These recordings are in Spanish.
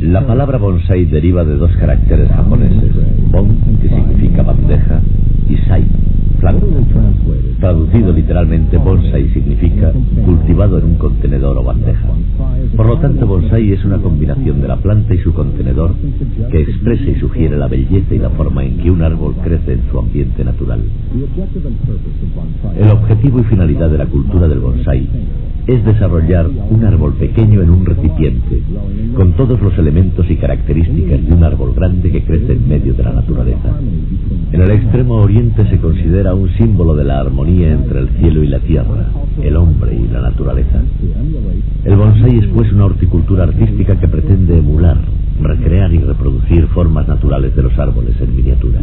La palabra bonsai deriva de dos caracteres japoneses, bon, que significa bandeja, y sai, planta. Traducido literalmente, bonsai significa cultivado en un contenedor o bandeja. Por lo tanto, bonsai es una combinación de la planta y su contenedor que expresa y sugiere la belleza y la forma en que un árbol crece en su ambiente natural. El objetivo y finalidad de la cultura del bonsai es desarrollar un árbol pequeño en un recipiente, con todos los elementos y características de un árbol grande que crece en medio de la naturaleza. En el extremo oriente se considera un símbolo de la armonía entre el cielo y la tierra, el hombre y la naturaleza. El bonsai es pues una horticultura artística que pretende emular, recrear y reproducir formas naturales de los árboles en miniatura.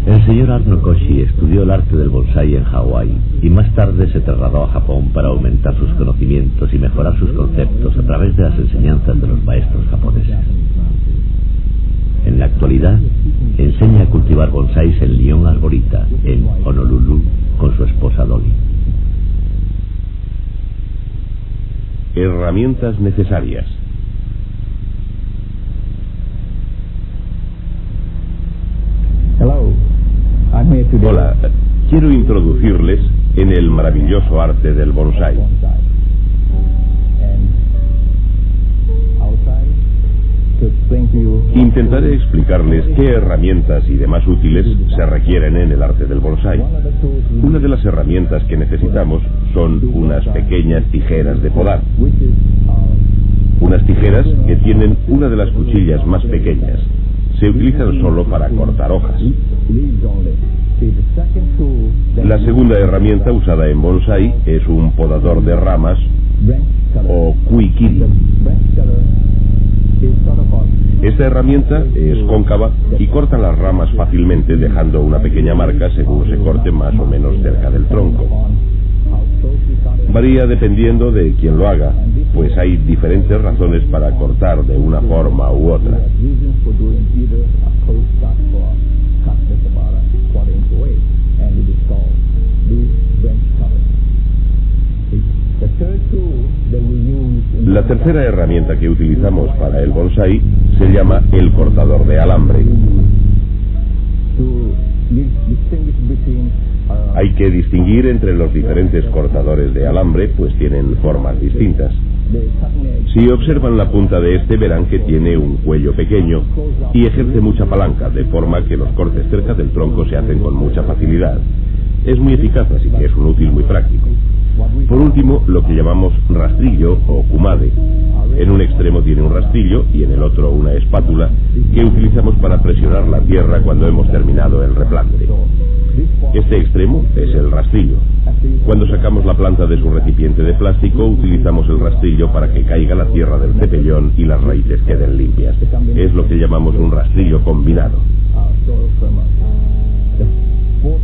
El señor Arno Koshi estudió el arte del bonsai en Hawái y más tarde se trasladó a Japón para aumentar sus conocimientos y mejorar sus conceptos a través de las enseñanzas de los maestros japoneses. En la actualidad, enseña a cultivar bonsais en Lyon Arborita, en Honolulu, con su esposa Dolly. Herramientas necesarias. Hola, quiero introducirles en el maravilloso arte del bonsai. Intentaré explicarles qué herramientas y demás útiles se requieren en el arte del bonsai. Una de las herramientas que necesitamos son unas pequeñas tijeras de podar. Unas tijeras que tienen una de las cuchillas más pequeñas. Se utilizan solo para cortar hojas. La segunda herramienta usada en bonsai es un podador de ramas o kuikiri. Esta herramienta es cóncava y corta las ramas fácilmente, dejando una pequeña marca según se corte más o menos cerca del tronco. Varía dependiendo de quien lo haga, pues hay diferentes razones para cortar de una forma u otra. La tercera herramienta que utilizamos para el bonsai se llama el cortador de alambre. Hay que distinguir entre los diferentes cortadores de alambre, pues tienen formas distintas. Si observan la punta de este, verán que tiene un cuello pequeño y ejerce mucha palanca, de forma que los cortes cerca del tronco se hacen con mucha facilidad. Es muy eficaz, así que es un útil muy práctico. Por último, lo que llamamos rastrillo o kumade. En un extremo tiene un rastrillo y en el otro una espátula que utilizamos para presionar la tierra cuando hemos terminado el replante. Este extremo es el rastrillo. Cuando sacamos la planta de su recipiente de plástico, utilizamos el rastrillo para que caiga la tierra del cepellón y las raíces queden limpias. Es lo que llamamos un rastrillo combinado.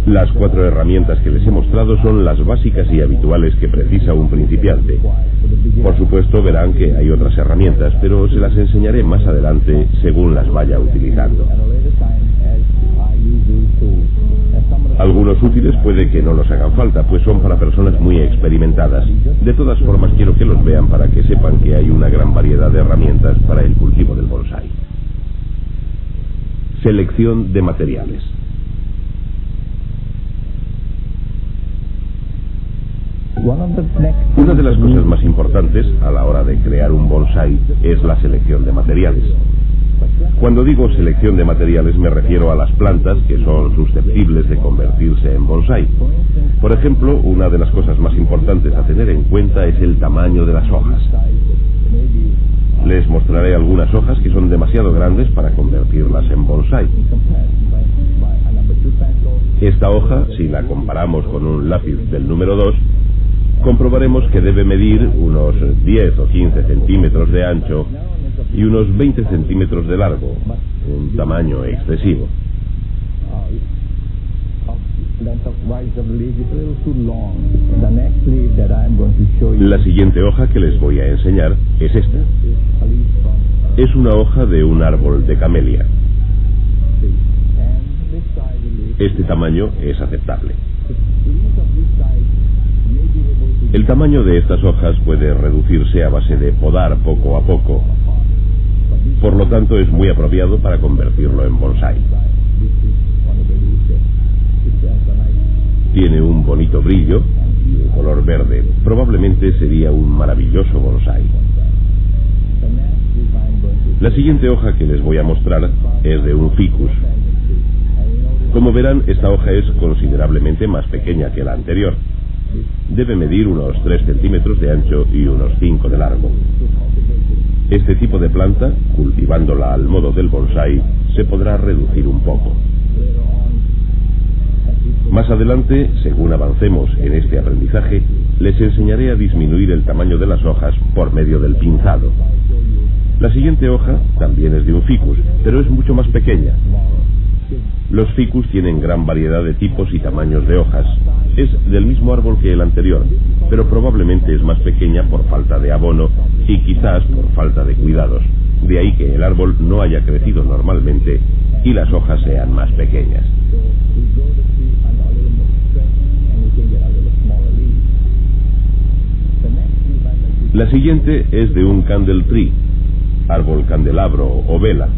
Las 4 herramientas que les he mostrado son las básicas y habituales que precisa un principiante. Por supuesto, verán que hay otras herramientas, pero se las enseñaré más adelante según las vaya utilizando. Algunos útiles puede que no nos hagan falta, pues son para personas muy experimentadas. De todas formas, quiero que los vean para que sepan que hay una gran variedad de herramientas para el cultivo del bonsai. Selección de materiales. Una de las cosas más importantes a la hora de crear un bonsai es la selección de materiales. Cuando digo selección de materiales me refiero a las plantas que son susceptibles de convertirse en bonsai. Por ejemplo, una de las cosas más importantes a tener en cuenta es el tamaño de las hojas. Les mostraré algunas hojas que son demasiado grandes para convertirlas en bonsai. Esta hoja, si la comparamos con un lápiz del número 2, comprobaremos que debe medir unos 10 o 15 centímetros de ancho y unos 20 centímetros de largo, un tamaño excesivo. La siguiente hoja que les voy a enseñar es esta. Es una hoja de un árbol de camelia. Este tamaño es aceptable. El tamaño de estas hojas puede reducirse a base de podar poco a poco. Por lo tanto, es muy apropiado para convertirlo en bonsái. Tiene un bonito brillo y un color verde. Probablemente sería un maravilloso bonsái. La siguiente hoja que les voy a mostrar es de un ficus. Como verán, esta hoja es considerablemente más pequeña que la anterior. Debe medir unos 3 centímetros de ancho y unos 5 de largo. Este tipo de planta, cultivándola al modo del bonsái, se podrá reducir un poco. Más adelante, según avancemos en este aprendizaje, les enseñaré a disminuir el tamaño de las hojas por medio del pinzado. La siguiente hoja también es de un ficus, pero es mucho más pequeña. Los ficus tienen gran variedad de tipos y tamaños de hojas. Es del mismo árbol que el anterior, pero probablemente es más pequeña por falta de abono y quizás por falta de cuidados. De ahí que el árbol no haya crecido normalmente y las hojas sean más pequeñas. La siguiente es de un candle tree, árbol candelabro o vela.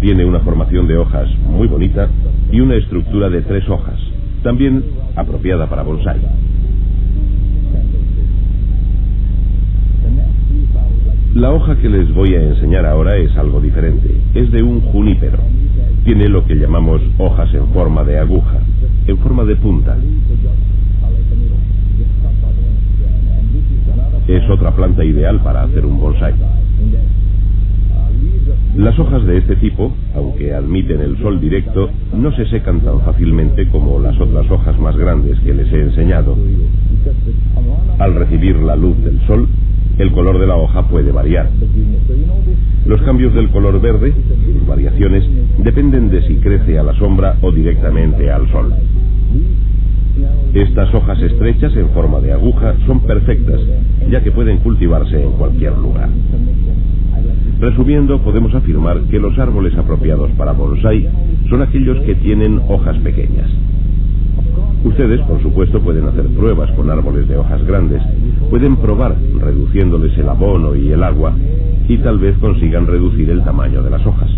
Tiene una formación de hojas muy bonita y una estructura de 3 hojas, también apropiada para bonsái. La hoja que les voy a enseñar ahora es algo diferente. Es de un junípero. Tiene lo que llamamos hojas en forma de aguja, en forma de punta. Es otra planta ideal para hacer un bonsái. Las hojas de este tipo, aunque admiten el sol directo, no se secan tan fácilmente como las otras hojas más grandes que les he enseñado. Al recibir la luz del sol, el color de la hoja puede variar. Los cambios del color verde, sus variaciones, dependen de si crece a la sombra o directamente al sol. Estas hojas estrechas en forma de aguja son perfectas, ya que pueden cultivarse en cualquier lugar. Resumiendo, podemos afirmar que los árboles apropiados para bonsái son aquellos que tienen hojas pequeñas. Ustedes, por supuesto, pueden hacer pruebas con árboles de hojas grandes. Pueden probar reduciéndoles el abono y el agua y tal vez consigan reducir el tamaño de las hojas.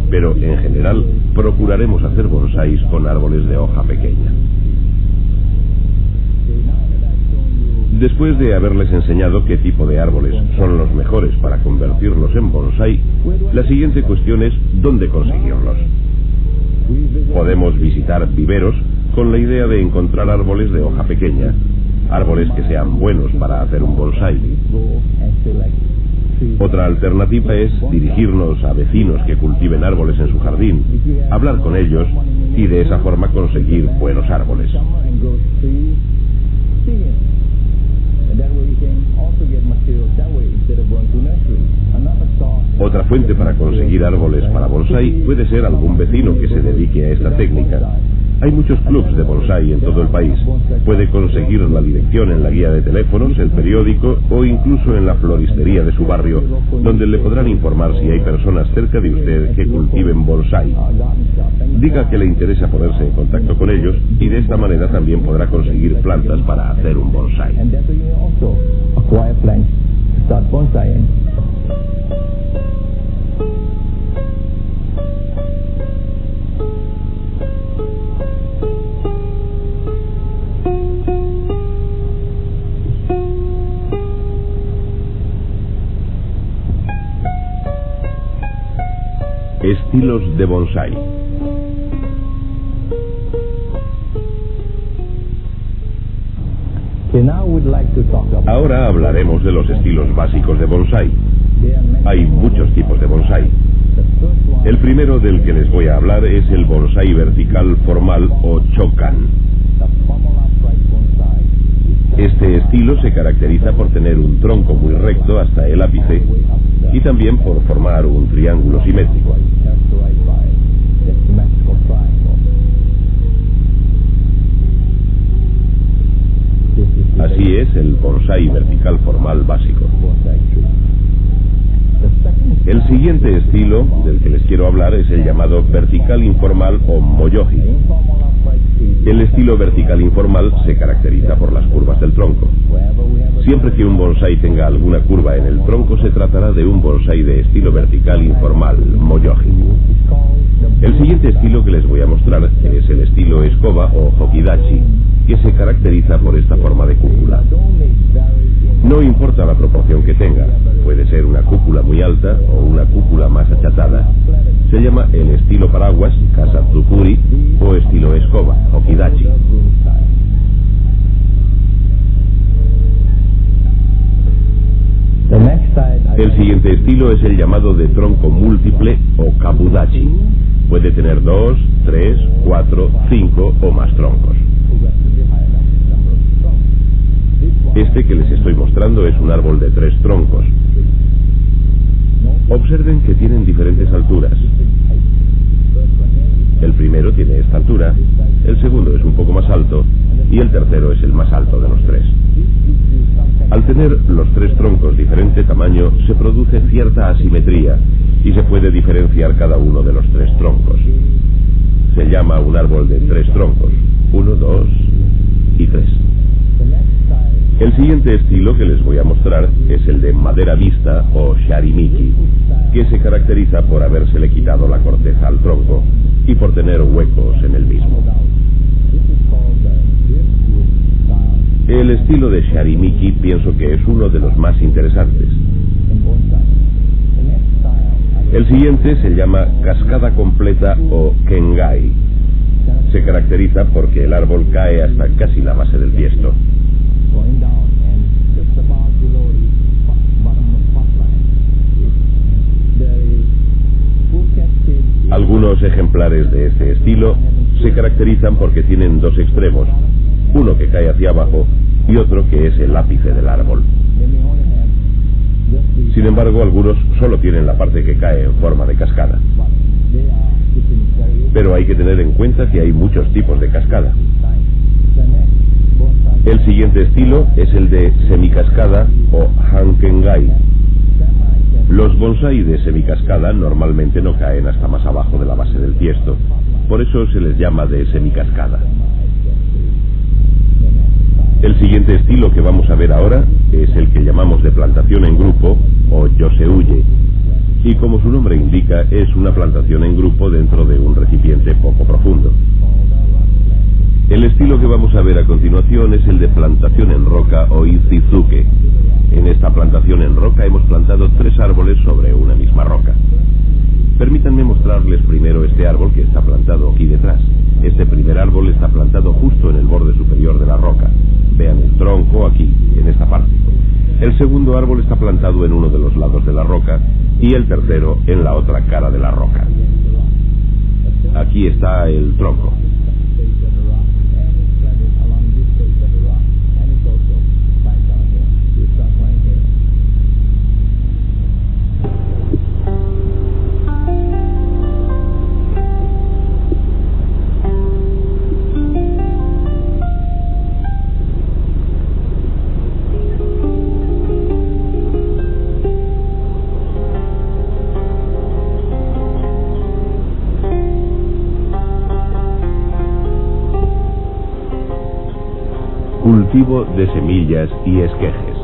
Pero, en general, procuraremos hacer bonsáis con árboles de hoja pequeña. Después de haberles enseñado qué tipo de árboles son los mejores para convertirlos en bonsái, la siguiente cuestión es ¿dónde conseguirlos? Podemos visitar viveros con la idea de encontrar árboles de hoja pequeña, árboles que sean buenos para hacer un bonsái. Otra alternativa es dirigirnos a vecinos que cultiven árboles en su jardín, hablar con ellos y de esa forma conseguir buenos árboles. Otra fuente para conseguir árboles para bonsái puede ser algún vecino que se dedique a esta técnica. Hay muchos clubs de bonsái en todo el país. Puede conseguir la dirección en la guía de teléfonos, el periódico o incluso en la floristería de su barrio, donde le podrán informar si hay personas cerca de usted que cultiven bonsái. Diga que le interesa ponerse en contacto con ellos y de esta manera también podrá conseguir plantas para hacer un bonsái. Estilos de bonsái. Ahora hablaremos de los estilos básicos de bonsái. Hay muchos tipos de bonsái. El primero del que les voy a hablar es el bonsái vertical formal o chokan. Este estilo se caracteriza por tener un tronco muy recto hasta el ápice y también por formar un triángulo simétrico. Así es el bonsái vertical formal básico. El siguiente estilo del que les quiero hablar es el llamado vertical informal o moyoji. El estilo vertical informal se caracteriza por las curvas del tronco. Siempre que un bonsái tenga alguna curva en el tronco, se tratará de un bonsái de estilo vertical informal, moyoji. El siguiente estilo que les voy a mostrar es el estilo escoba o hokidachi, que se caracteriza por esta forma de cúpula. No importa la proporción que tenga, puede ser una cúpula muy alta o una cúpula más achatada. Se llama el estilo paraguas, kasatsukuri, o estilo escoba, hokidachi. El siguiente estilo es el llamado de tronco múltiple o kabudachi. Puede tener 2, 3, 4, 5 o más troncos. Este que les estoy mostrando es un árbol de 3 troncos. Observen que tienen diferentes alturas. El primero tiene esta altura, el segundo es un poco más alto y el tercero es el más alto de los 3. Al tener los 3 troncos diferente tamaño, se produce cierta asimetría y se puede diferenciar cada uno de los 3 troncos. Se llama un árbol de 3 troncos, 1, 2 y 3. El siguiente estilo que les voy a mostrar es el de madera vista o sharimiki, que se caracteriza por habérsele quitado la corteza al tronco y por tener huecos en el mismo. El estilo de sharimiki pienso que es uno de los más interesantes. El siguiente se llama cascada completa o kengai. Se caracteriza porque el árbol cae hasta casi la base del tiesto. Algunos ejemplares de este estilo se caracterizan porque tienen 2 extremos, uno que cae hacia abajo y otro que es el ápice del árbol. Sin embargo, algunos solo tienen la parte que cae en forma de cascada. Pero hay que tener en cuenta que hay muchos tipos de cascada. El siguiente estilo es el de semicascada o hankengai. Los bonsái de semicascada normalmente no caen hasta más abajo de la base del tiesto, por eso se les llama de semicascada. El siguiente estilo que vamos a ver ahora es el que llamamos de plantación en grupo o yoseuye, y como su nombre indica es una plantación en grupo dentro de un recipiente poco profundo. El estilo que vamos a ver a continuación es el de plantación en roca o ichizuke. En esta plantación en roca hemos plantado 3 árboles sobre una misma roca. Permítanme mostrarles primero este árbol que está plantado aquí detrás. Este primer árbol está plantado justo en el borde superior de la roca. Vean el tronco aquí, en esta parte. El segundo árbol está plantado en uno de los lados de la roca y el tercero en la otra cara de la roca. Aquí está el tronco. Cultivo de semillas y esquejes.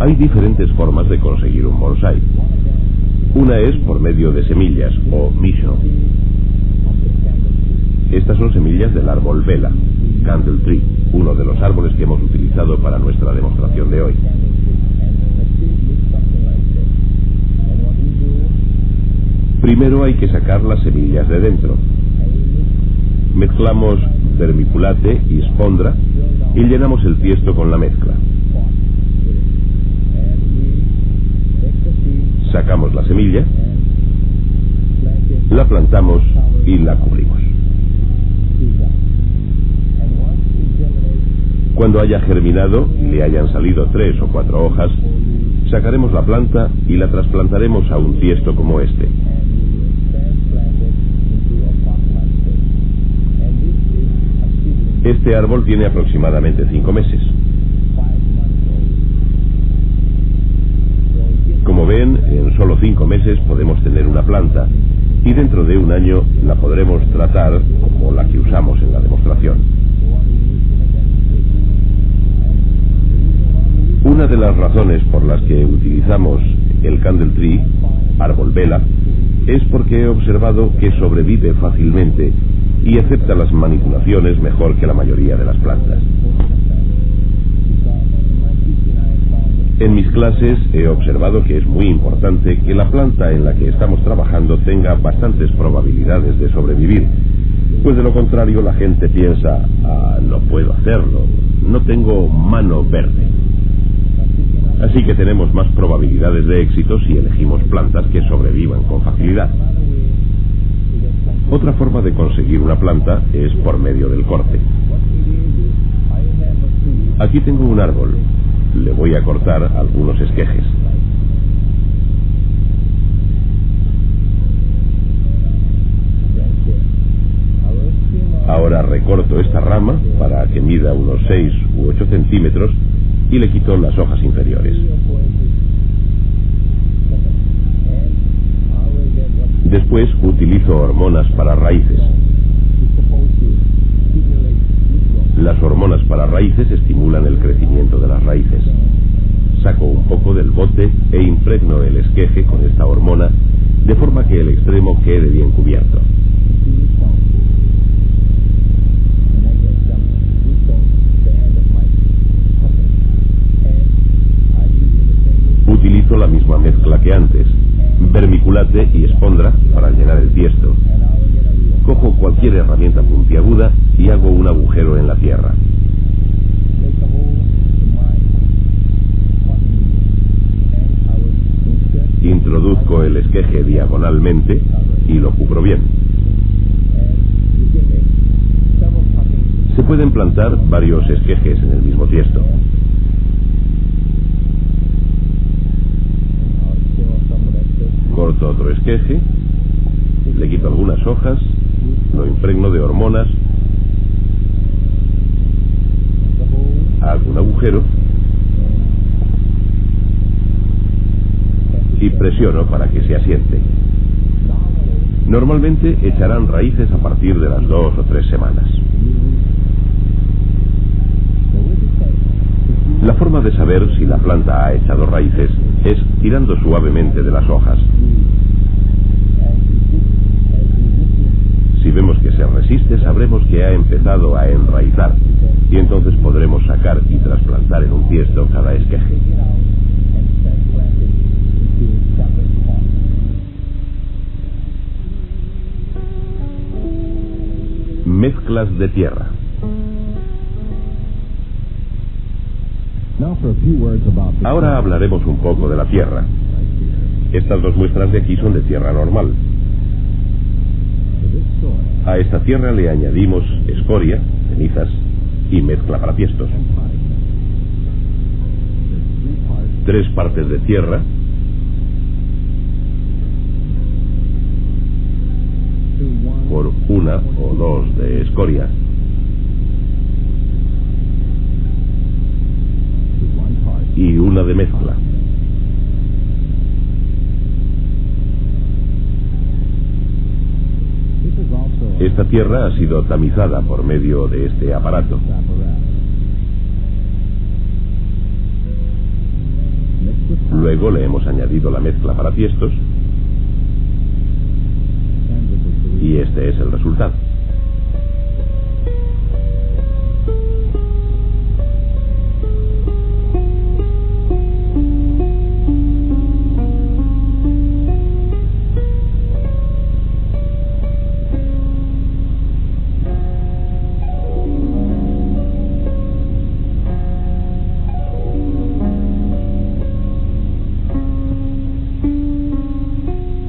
Hay diferentes formas de conseguir un bonsái. Una es por medio de semillas o misho. Estas son semillas del árbol vela, candle tree, uno de los árboles que hemos utilizado para nuestra demostración de hoy. Primero hay que sacar las semillas de dentro. Mezclamos vermiculate y spondra y llenamos el tiesto con la mezcla. Sacamos la semilla, la plantamos y la cubrimos. Cuando haya germinado y le hayan salido 3 o 4 hojas, sacaremos la planta y la trasplantaremos a un tiesto como este. Este árbol tiene aproximadamente 5 meses. Como ven, en solo 5 meses podemos tener una planta y dentro de un año la podremos tratar como la que usamos en la demostración. Una de las razones por las que utilizamos el candle tree, árbol vela, es porque he observado que sobrevive fácilmente y acepta las manipulaciones mejor que la mayoría de las plantas. En mis clases he observado que es muy importante que la planta en la que estamos trabajando tenga bastantes probabilidades de sobrevivir, pues de lo contrario la gente piensa, no puedo hacerlo, no tengo mano verde. Así que tenemos más probabilidades de éxito si elegimos plantas que sobrevivan con facilidad. Otra forma de conseguir una planta es por medio del corte. Aquí tengo un árbol. Le voy a cortar algunos esquejes. Ahora recorto esta rama para que mida unos 6 u 8 centímetros y le quito las hojas inferiores. Después utilizo hormonas para raíces. Las hormonas para raíces estimulan el crecimiento de las raíces. Saco un poco del bote e impregno el esqueje con esta hormona de forma que el extremo quede bien cubierto. Utilizo la misma mezcla que antes, vermiculate y espondra para llenar el tiesto. Cojo cualquier herramienta puntiaguda y hago un agujero en la tierra. Introduzco el esqueje diagonalmente y lo cubro bien. Se pueden plantar varios esquejes en el mismo tiesto. Corto otro esqueje, le quito algunas hojas, lo impregno de hormonas, hago un agujero y presiono para que se asiente. Normalmente echarán raíces a partir de las 2 o 3 semanas. La forma de saber si la planta ha echado raíces es tirando suavemente de las hojas. Si vemos que se resiste, sabremos que ha empezado a enraizar y entonces podremos sacar y trasplantar en un tiesto cada esqueje. Mezclas de tierra. Ahora hablaremos un poco de la tierra. Estas dos muestras de aquí son de tierra normal. A esta tierra le añadimos escoria, cenizas y mezcla para tiestos. 3 partes de tierra, por 1 o 2 de escoria, y 1 de mezcla. Esta tierra ha sido tamizada por medio de este aparato. Luego le hemos añadido la mezcla para tiestos y este es el resultado.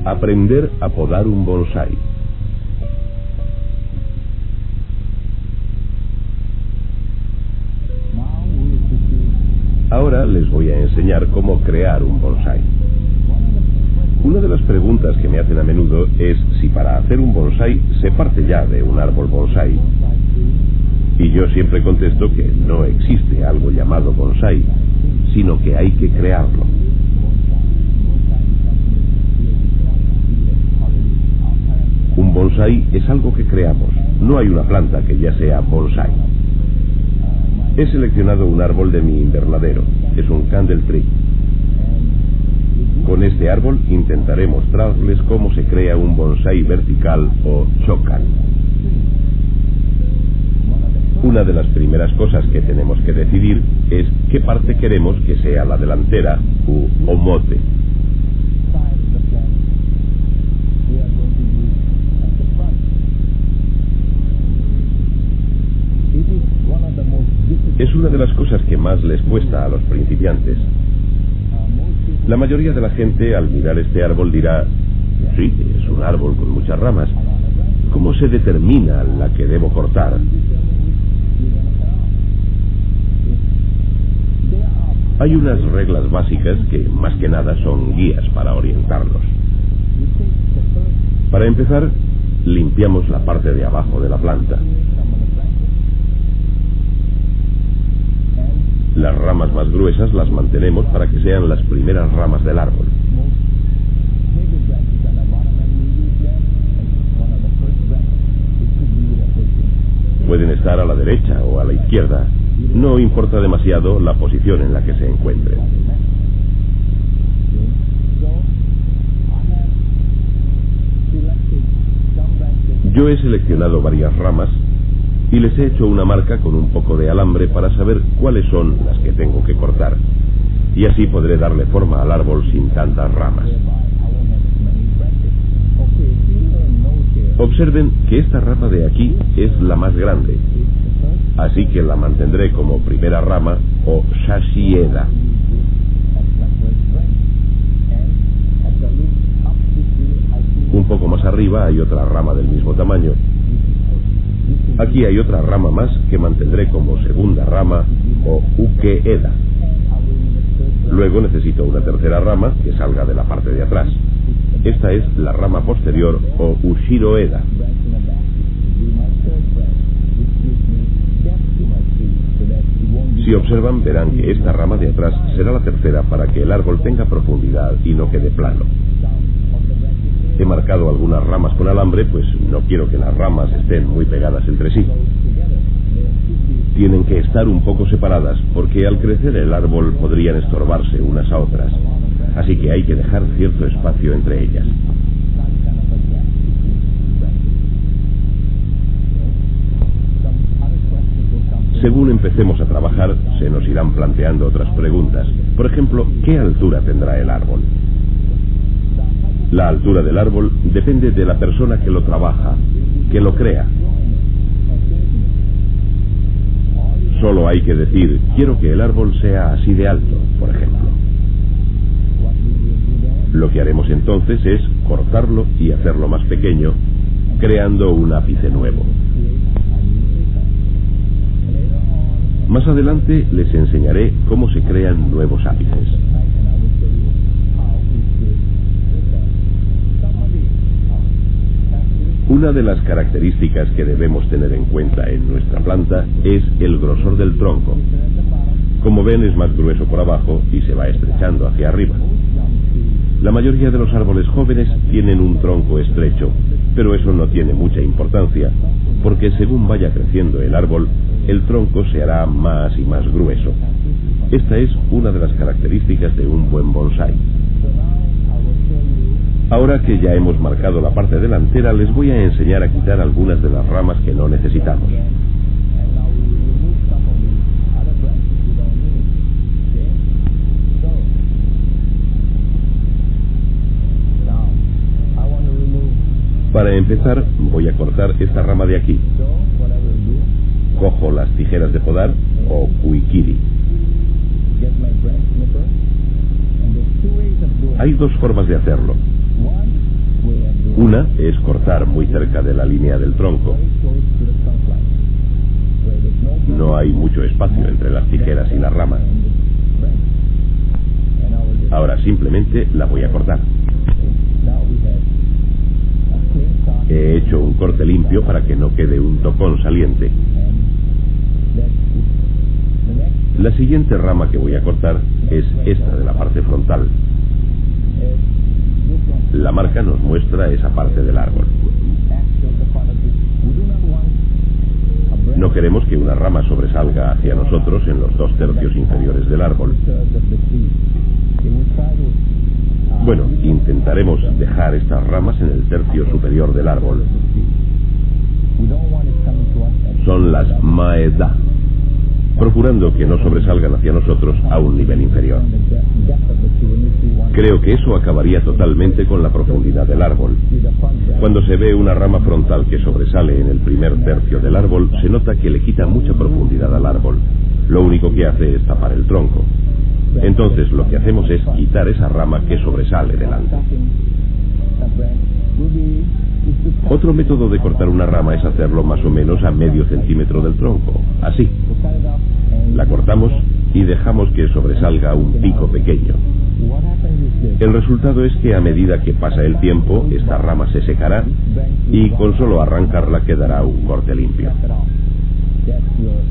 Aprender a podar un bonsái. Ahora les voy a enseñar cómo crear un bonsái. Una de las preguntas que me hacen a menudo es si para hacer un bonsái se parte ya de un árbol bonsái. Y yo siempre contesto que no existe algo llamado bonsái, sino que hay que crearlo. bonsái es algo que creamos. No hay una planta que ya sea bonsái. He seleccionado un árbol de mi invernadero. Es un candle tree. Con este árbol intentaré mostrarles cómo se crea un bonsái vertical o chokan. Una de las primeras cosas que tenemos que decidir es qué parte queremos que sea la delantera u omote. Es una de las cosas que más les cuesta a los principiantes. La mayoría de la gente al mirar este árbol dirá, sí, es un árbol con muchas ramas. ¿Cómo se determina la que debo cortar? Hay unas reglas básicas que más que nada son guías para orientarnos. Para empezar, limpiamos la parte de abajo de la planta. Las ramas más gruesas las mantenemos para que sean las primeras ramas del árbol. Pueden estar a la derecha o a la izquierda. No importa demasiado la posición en la que se encuentren. Yo he seleccionado varias ramas y les he hecho una marca con un poco de alambre para saber cuáles son las que tengo que cortar. Y así podré darle forma al árbol sin tantas ramas. Observen que esta rama de aquí es la más grande, así que la mantendré como primera rama o shashieda. Un poco más arriba hay otra rama del mismo tamaño. Aquí hay otra rama más que mantendré como segunda rama o ukeeda. Luego necesito una tercera rama que salga de la parte de atrás. Esta es la rama posterior o ushiroeda. Si observan, verán que esta rama de atrás será la tercera para que el árbol tenga profundidad y no quede plano. He marcado algunas ramas con alambre, pues no quiero que las ramas estén muy pegadas entre sí. Tienen que estar un poco separadas, porque al crecer el árbol podrían estorbarse unas a otras. Así que hay que dejar cierto espacio entre ellas. Según empecemos a trabajar, se nos irán planteando otras preguntas. Por ejemplo, ¿qué altura tendrá el árbol? La altura del árbol depende de la persona que lo trabaja, que lo crea. Solo hay que decir, quiero que el árbol sea así de alto, por ejemplo. Lo que haremos entonces es cortarlo y hacerlo más pequeño, creando un ápice nuevo. Más adelante les enseñaré cómo se crean nuevos ápices. Una de las características que debemos tener en cuenta en nuestra planta es el grosor del tronco. Como ven, es más grueso por abajo y se va estrechando hacia arriba. La mayoría de los árboles jóvenes tienen un tronco estrecho, pero eso no tiene mucha importancia, porque según vaya creciendo el árbol, el tronco se hará más y más grueso. Esta es una de las características de un buen bonsái. Ahora que ya hemos marcado la parte delantera, les voy a enseñar a quitar algunas de las ramas que no necesitamos. Para empezar, voy a cortar esta rama de aquí. Cojo las tijeras de podar o kuikiri. Hay dos formas de hacerlo. Una es cortar muy cerca de la línea del tronco. No hay mucho espacio entre las tijeras y la rama. Ahora simplemente la voy a cortar. He hecho un corte limpio para que no quede un tocón saliente. La siguiente rama que voy a cortar es esta de la parte frontal. La marca nos muestra esa parte del árbol. No queremos que una rama sobresalga hacia nosotros en los 2 tercios inferiores del árbol. Bueno, intentaremos dejar estas ramas en el tercio superior del árbol. Son las Maeda, procurando que no sobresalgan hacia nosotros a un nivel inferior. Creo que eso acabaría totalmente con la profundidad del árbol. Cuando se ve una rama frontal que sobresale en el primer tercio del árbol, se nota que le quita mucha profundidad al árbol. Lo único que hace es tapar el tronco. Entonces lo que hacemos es quitar esa rama que sobresale delante. Otro método de cortar una rama es hacerlo más o menos a medio centímetro del tronco, así. La cortamos y dejamos que sobresalga un pico pequeño. El resultado es que a medida que pasa el tiempo, esta rama se secará y con solo arrancarla quedará un corte limpio.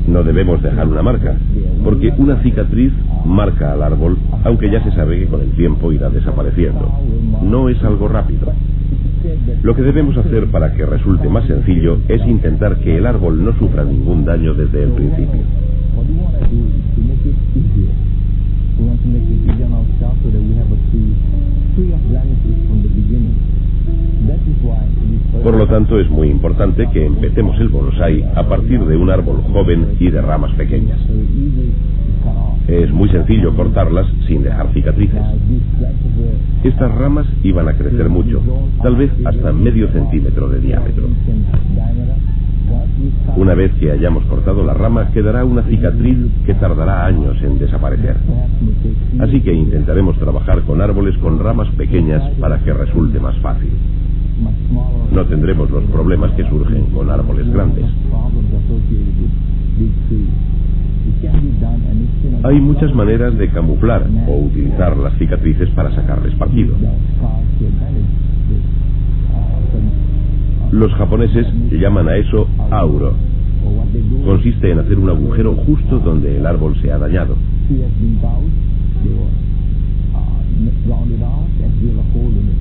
No debemos dejar una marca, porque una cicatriz marca al árbol, aunque ya se sabe que con el tiempo irá desapareciendo. No es algo rápido. Lo que debemos hacer para que resulte más sencillo es intentar que el árbol no sufra ningún daño desde el principio. Por lo tanto, es muy importante que empecemos el bonsái a partir de un árbol joven y de ramas pequeñas. Es muy sencillo cortarlas sin dejar cicatrices. Estas ramas iban a crecer mucho, tal vez hasta medio centímetro de diámetro. Una vez que hayamos cortado la rama, quedará una cicatriz que tardará años en desaparecer. Así que intentaremos trabajar con árboles con ramas pequeñas para que resulte más fácil. No tendremos los problemas que surgen con árboles grandes. Hay muchas maneras de camuflar o utilizar las cicatrices para sacarles partido. Los japoneses llaman a eso auro. Consiste en hacer un agujero justo donde el árbol se ha dañado.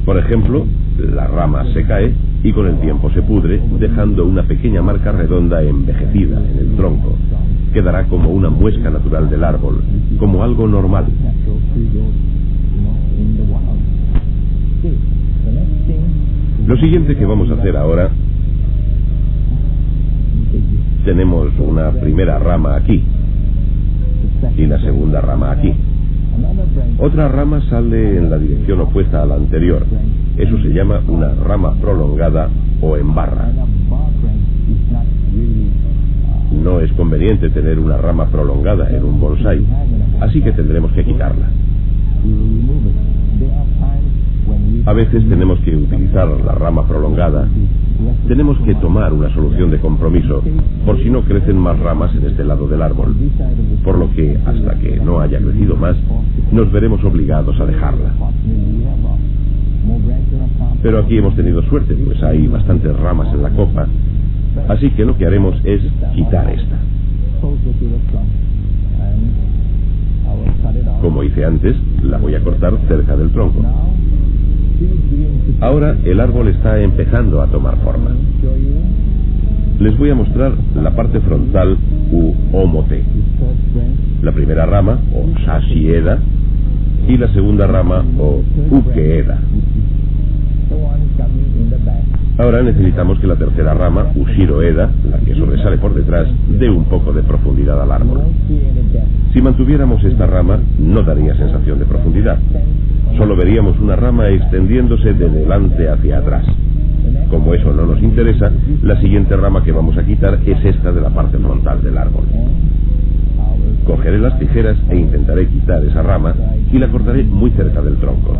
Por ejemplo, la rama se cae y con el tiempo se pudre, dejando una pequeña marca redonda envejecida en el tronco. Quedará como una muesca natural del árbol, como algo normal. Lo siguiente que vamos a hacer ahora, tenemos una primera rama aquí y la segunda rama aquí. Otra rama sale en la dirección opuesta a la anterior. Eso se llama una rama prolongada o en barra. No es conveniente tener una rama prolongada en un bonsái, así que tendremos que quitarla. A veces tenemos que utilizar la rama prolongada. Tenemos que tomar una solución de compromiso, por si no crecen más ramas en este lado del árbol. Por lo que, hasta que no haya crecido más, nos veremos obligados a dejarla. Pero aquí hemos tenido suerte, pues hay bastantes ramas en la copa. Así que lo que haremos es quitar esta. Como hice antes, la voy a cortar cerca del tronco. Ahora el árbol está empezando a tomar forma. Les voy a mostrar la parte frontal u omote. La primera rama, o sashieda, y la segunda rama, o ukeeda. Ahora necesitamos que la tercera rama, ushiroeda, la que sobresale por detrás, dé un poco de profundidad al árbol. Si mantuviéramos esta rama, no daría sensación de profundidad. Solo veríamos una rama extendiéndose de delante hacia atrás. Como eso no nos interesa, la siguiente rama que vamos a quitar es esta de la parte frontal del árbol. Cogeré las tijeras e intentaré quitar esa rama y la cortaré muy cerca del tronco.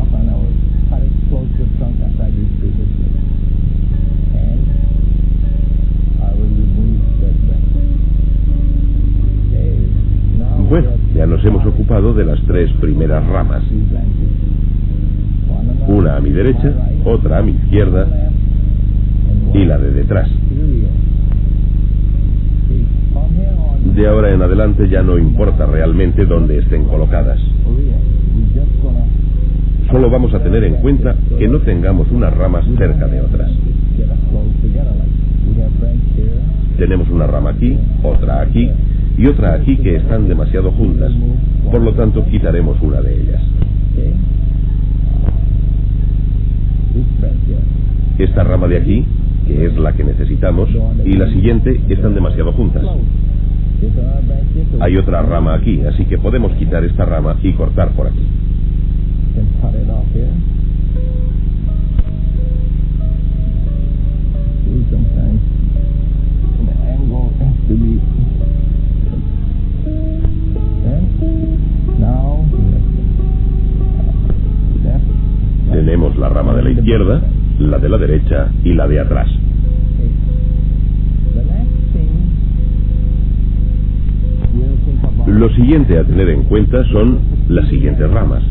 Bueno, ya nos hemos ocupado de las 3 primeras ramas. Una a mi derecha, otra a mi izquierda y la de detrás. De ahora en adelante ya no importa realmente dónde estén colocadas. Solo vamos a tener en cuenta que no tengamos unas ramas cerca de otras. Tenemos una rama aquí, otra aquí y otra aquí que están demasiado juntas. Por lo tanto, quitaremos una de ellas. Esta rama de aquí, que es la que necesitamos, y la siguiente están demasiado juntas. Hay otra rama aquí, así que podemos quitar esta rama y cortar por aquí. Tenemos la rama de la izquierda, la de la derecha y la de atrás. Lo siguiente a tener en cuenta son las siguientes ramas.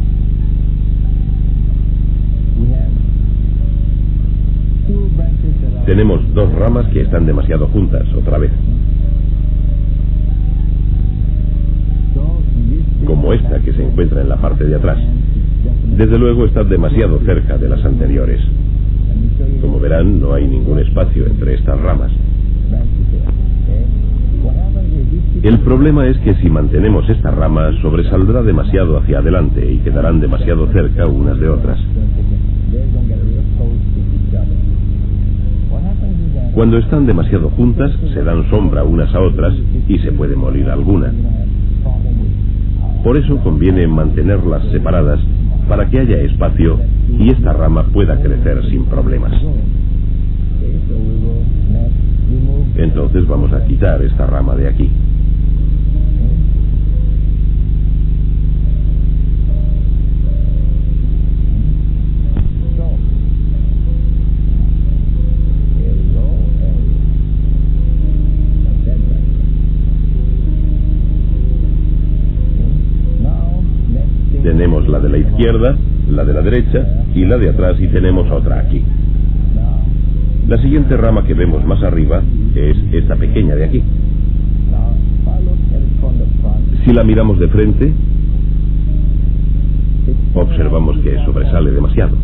Tenemos dos ramas que están demasiado juntas, otra vez. Como esta que se encuentra en la parte de atrás. Desde luego están demasiado cerca de las anteriores. Como verán, no hay ningún espacio entre estas ramas. El problema es que si mantenemos esta rama, sobresaldrá demasiado hacia adelante y quedarán demasiado cerca unas de otras. Cuando están demasiado juntas, se dan sombra unas a otras y se puede morir alguna. Por eso conviene mantenerlas separadas para que haya espacio y esta rama pueda crecer sin problemas. Entonces vamos a quitar esta rama de aquí. Tenemos la de la izquierda, la de la derecha y la de atrás y tenemos otra aquí. La siguiente rama que vemos más arriba es esta pequeña de aquí. Si la miramos de frente, observamos que sobresale demasiado.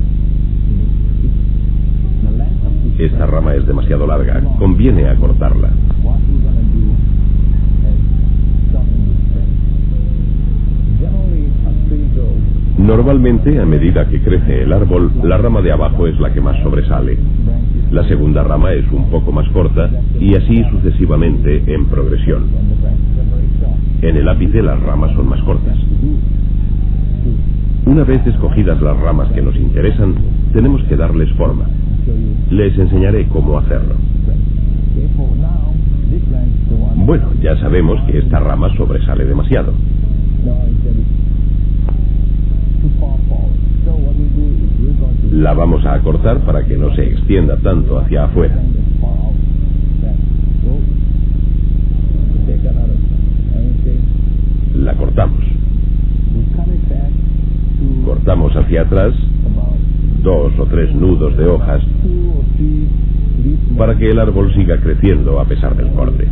Esta rama es demasiado larga, conviene acortarla. Normalmente, a medida que crece el árbol, la rama de abajo es la que más sobresale. La segunda rama es un poco más corta y así sucesivamente en progresión. En el ápice las ramas son más cortas. Una vez escogidas las ramas que nos interesan, tenemos que darles forma. Les enseñaré cómo hacerlo. Bueno, ya sabemos que esta rama sobresale demasiado. La vamos a acortar para que no se extienda tanto hacia afuera. La cortamos. Cortamos hacia atrás 2 o 3 nudos de hojas para que el árbol siga creciendo a pesar del corte.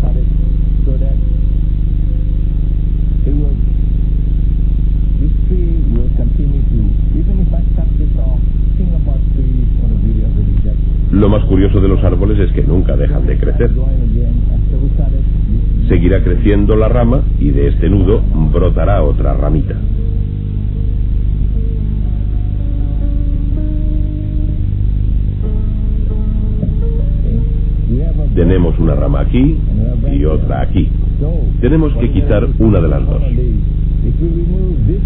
Lo más curioso de los árboles es que nunca dejan de crecer. Seguirá creciendo la rama y de este nudo brotará otra ramita. Tenemos una rama aquí y otra aquí. Tenemos que quitar una de las dos.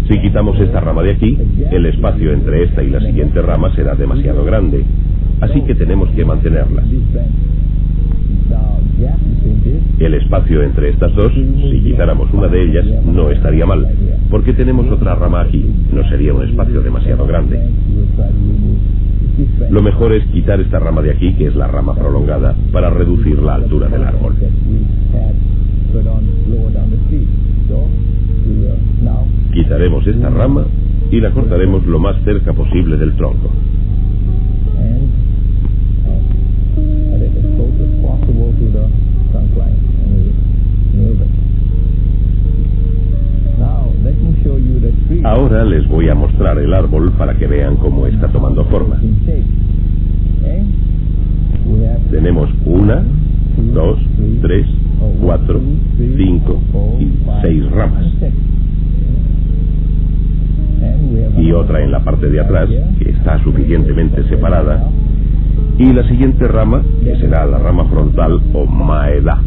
Si quitamos esta rama de aquí, el espacio entre esta y la siguiente rama será demasiado grande. Así que tenemos que mantenerlas. El espacio entre estas dos, si quitáramos una de ellas, no estaría mal, porque tenemos otra rama aquí. No sería un espacio demasiado grande. Lo mejor es quitar esta rama de aquí, que es la rama prolongada, para reducir la altura del árbol. Quitaremos esta rama y la cortaremos lo más cerca posible del tronco. Ahora les voy a mostrar el árbol para que vean cómo está tomando forma. Tenemos 1, 2, 3, 4, 5 y 6 ramas. Y otra en la parte de atrás, que está suficientemente separada. Y la siguiente rama, que será la rama frontal o maeda.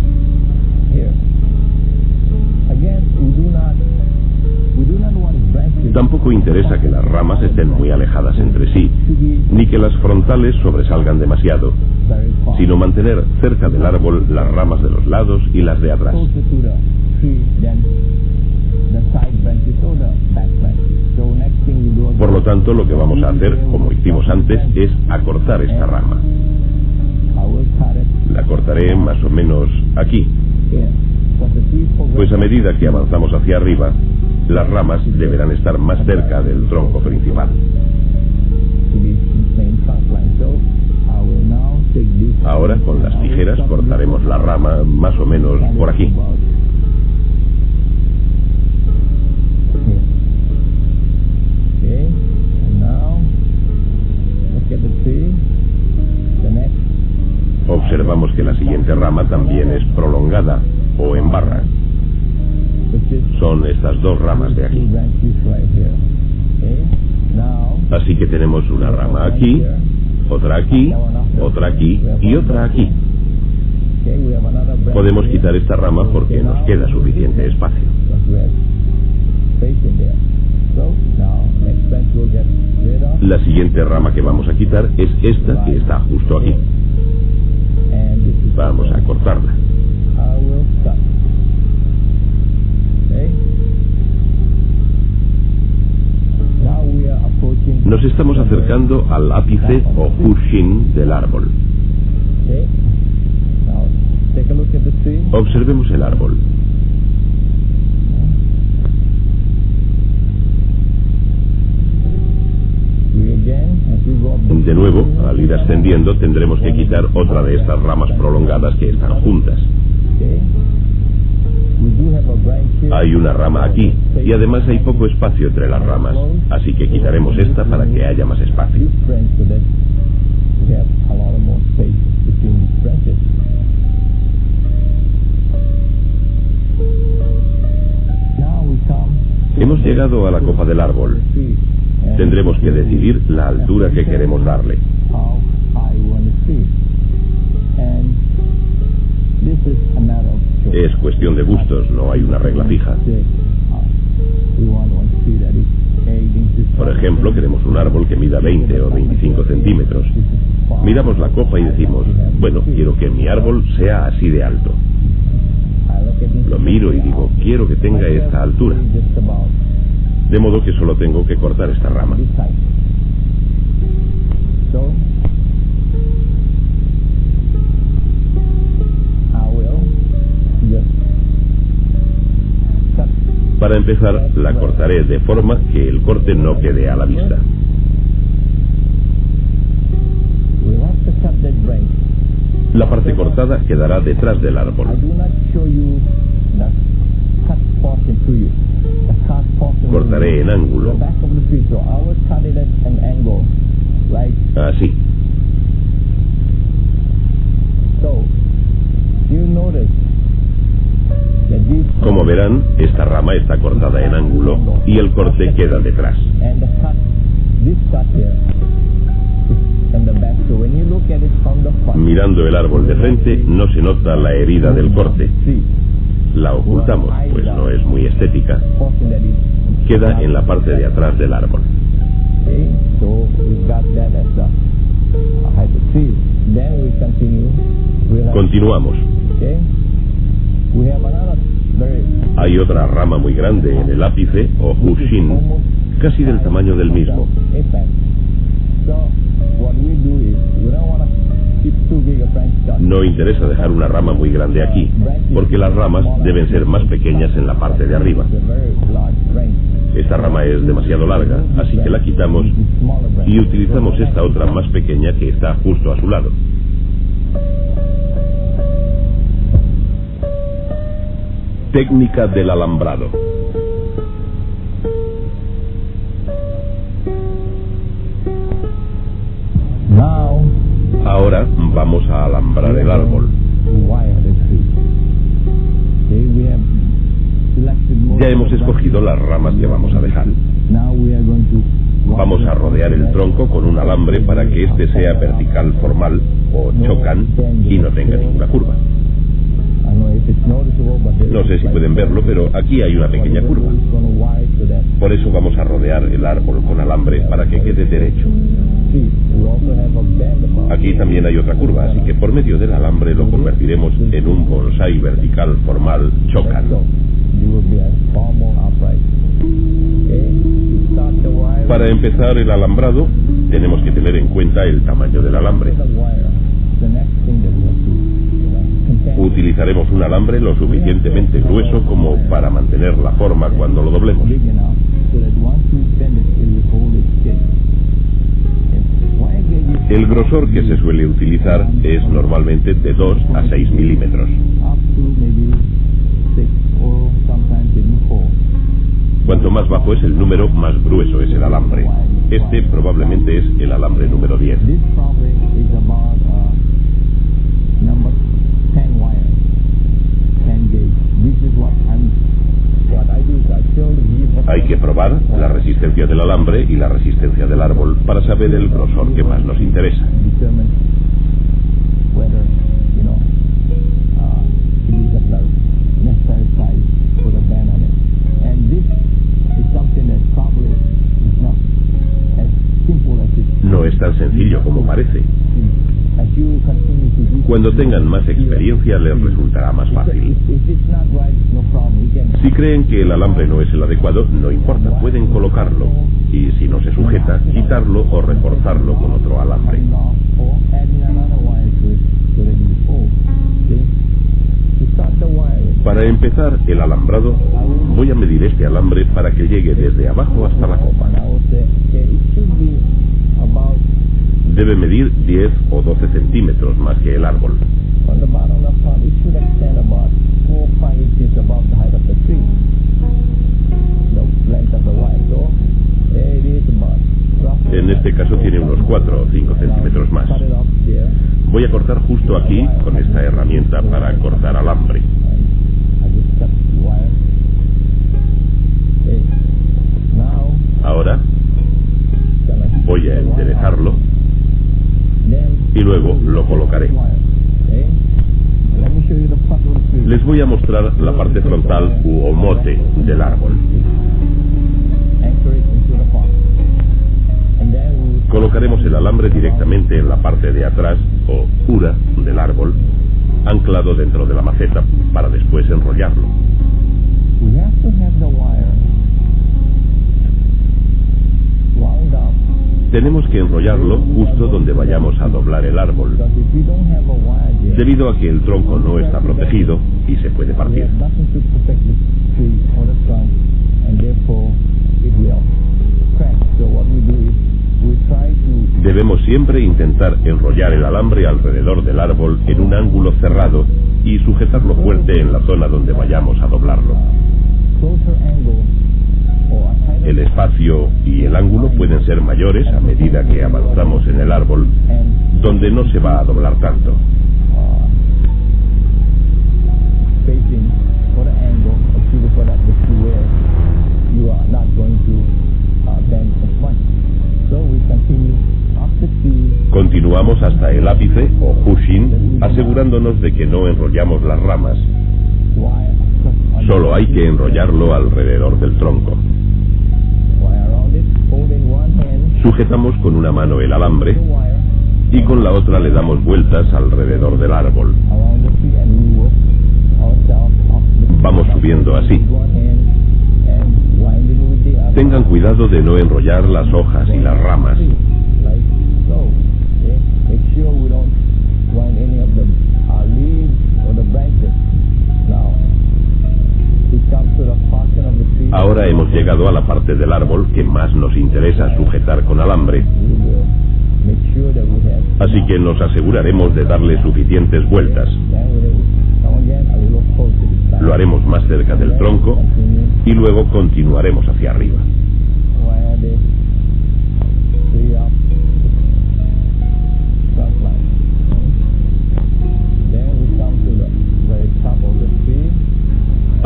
Tampoco interesa que las ramas estén muy alejadas entre sí, ni que las frontales sobresalgan demasiado, sino mantener cerca del árbol las ramas de los lados y las de atrás. Por lo tanto, lo que vamos a hacer, como hicimos antes, es acortar esta rama. La cortaré más o menos aquí, pues a medida que avanzamos hacia arriba, las ramas deberán estar más cerca del tronco principal. Ahora, con las tijeras, cortaremos la rama más o menos por aquí. Observamos que la siguiente rama también es prolongada o en barra. Son estas dos ramas de aquí. Así que tenemos una rama aquí, otra aquí, otra aquí y otra aquí. Podemos quitar esta rama porque nos queda suficiente espacio. La siguiente rama que vamos a quitar es esta que está justo aquí. Vamos a cortarla. Nos estamos acercando al ápice o Hushin del árbol. Observemos el árbol. De nuevo, al ir ascendiendo, tendremos que quitar otra de estas ramas prolongadas que están juntas. Hay una rama aquí, y además hay poco espacio entre las ramas, así que quitaremos esta para que haya más espacio. Hemos llegado a la copa del árbol. Tendremos que decidir la altura que queremos darle. Es cuestión de gustos, no hay una regla fija. Por ejemplo, queremos un árbol que mida 20 o 25 centímetros. Miramos la copa y decimos, bueno, quiero que mi árbol sea así de alto. Lo miro y digo, quiero que tenga esta altura. De modo que solo tengo que cortar esta rama. Para empezar, la cortaré de forma que el corte no quede a la vista. La parte cortada quedará detrás del árbol. Cortaré en ángulo. Así. Como verán, esta rama está cortada en ángulo y el corte queda detrás. Mirando el árbol de frente no se nota la herida del corte. La ocultamos, pues no es muy estética. Queda en la parte de atrás del árbol. Continuamos. Hay otra rama muy grande en el ápice o Hushin, casi del tamaño del mismo. No interesa dejar una rama muy grande aquí, porque las ramas deben ser más pequeñas en la parte de arriba. Esta rama es demasiado larga, así que la quitamos y utilizamos esta otra más pequeña que está justo a su lado. Técnica del alambrado. Ahora vamos a alambrar el árbol. Ya hemos escogido las ramas que vamos a dejar. Vamos a rodear el tronco con un alambre para que éste sea vertical formal o chocan y no tenga ninguna curva. No sé si pueden verlo, pero aquí hay una pequeña curva. Por eso vamos a rodear el árbol con alambre para que quede derecho. Aquí también hay otra curva, así que por medio del alambre lo convertiremos en un bonsái vertical formal chocan. Para empezar el alambrado, tenemos que tener en cuenta el tamaño del alambre. Utilizaremos un alambre lo suficientemente grueso como para mantener la forma cuando lo doblemos. El grosor que se suele utilizar es normalmente de 2 a 6 milímetros. Cuanto más bajo es el número, más grueso es el alambre. Este probablemente es el alambre número 10. Hay que probar la resistencia del alambre y la resistencia del árbol para saber el grosor que más nos interesa. No es tan sencillo como parece. Cuando tengan más experiencia les resultará más fácil. Si creen que el alambre no es el adecuado, no importa, pueden colocarlo. Y si no se sujeta, quitarlo o reforzarlo con otro alambre. Para empezar el alambrado, voy a medir este alambre para que llegue desde abajo hasta la copa. Debe medir 10 o 12 centímetros más que el árbol. En este caso tiene unos 4 o 5 centímetros más. Voy a cortar justo aquí con esta herramienta para cortar alambre. Ahora voy a enderezarlo y luego lo colocaré. Les voy a mostrar la parte frontal u omote del árbol. Colocaremos el alambre directamente en la parte de atrás o ura del árbol, anclado dentro de la maceta para después enrollarlo. Tenemos que enrollarlo justo donde vayamos a doblar el árbol, debido a que el tronco no está protegido y se puede partir. Debemos siempre intentar enrollar el alambre alrededor del árbol en un ángulo cerrado y sujetarlo fuerte en la zona donde vayamos a doblarlo. El espacio y el ángulo pueden ser mayores a medida que avanzamos en el árbol, donde no se va a doblar tanto. Continuamos hasta el ápice o pushing, asegurándonos de que no enrollamos las ramas. Solo hay que enrollarlo alrededor del tronco. Sujetamos con una mano el alambre y con la otra le damos vueltas alrededor del árbol. Vamos subiendo así. Tengan cuidado de no enrollar las hojas y las ramas. Ahora hemos llegado a la parte del árbol que más nos interesa sujetar con alambre. Así que nos aseguraremos de darle suficientes vueltas. Lo haremos más cerca del tronco y luego continuaremos hacia arriba.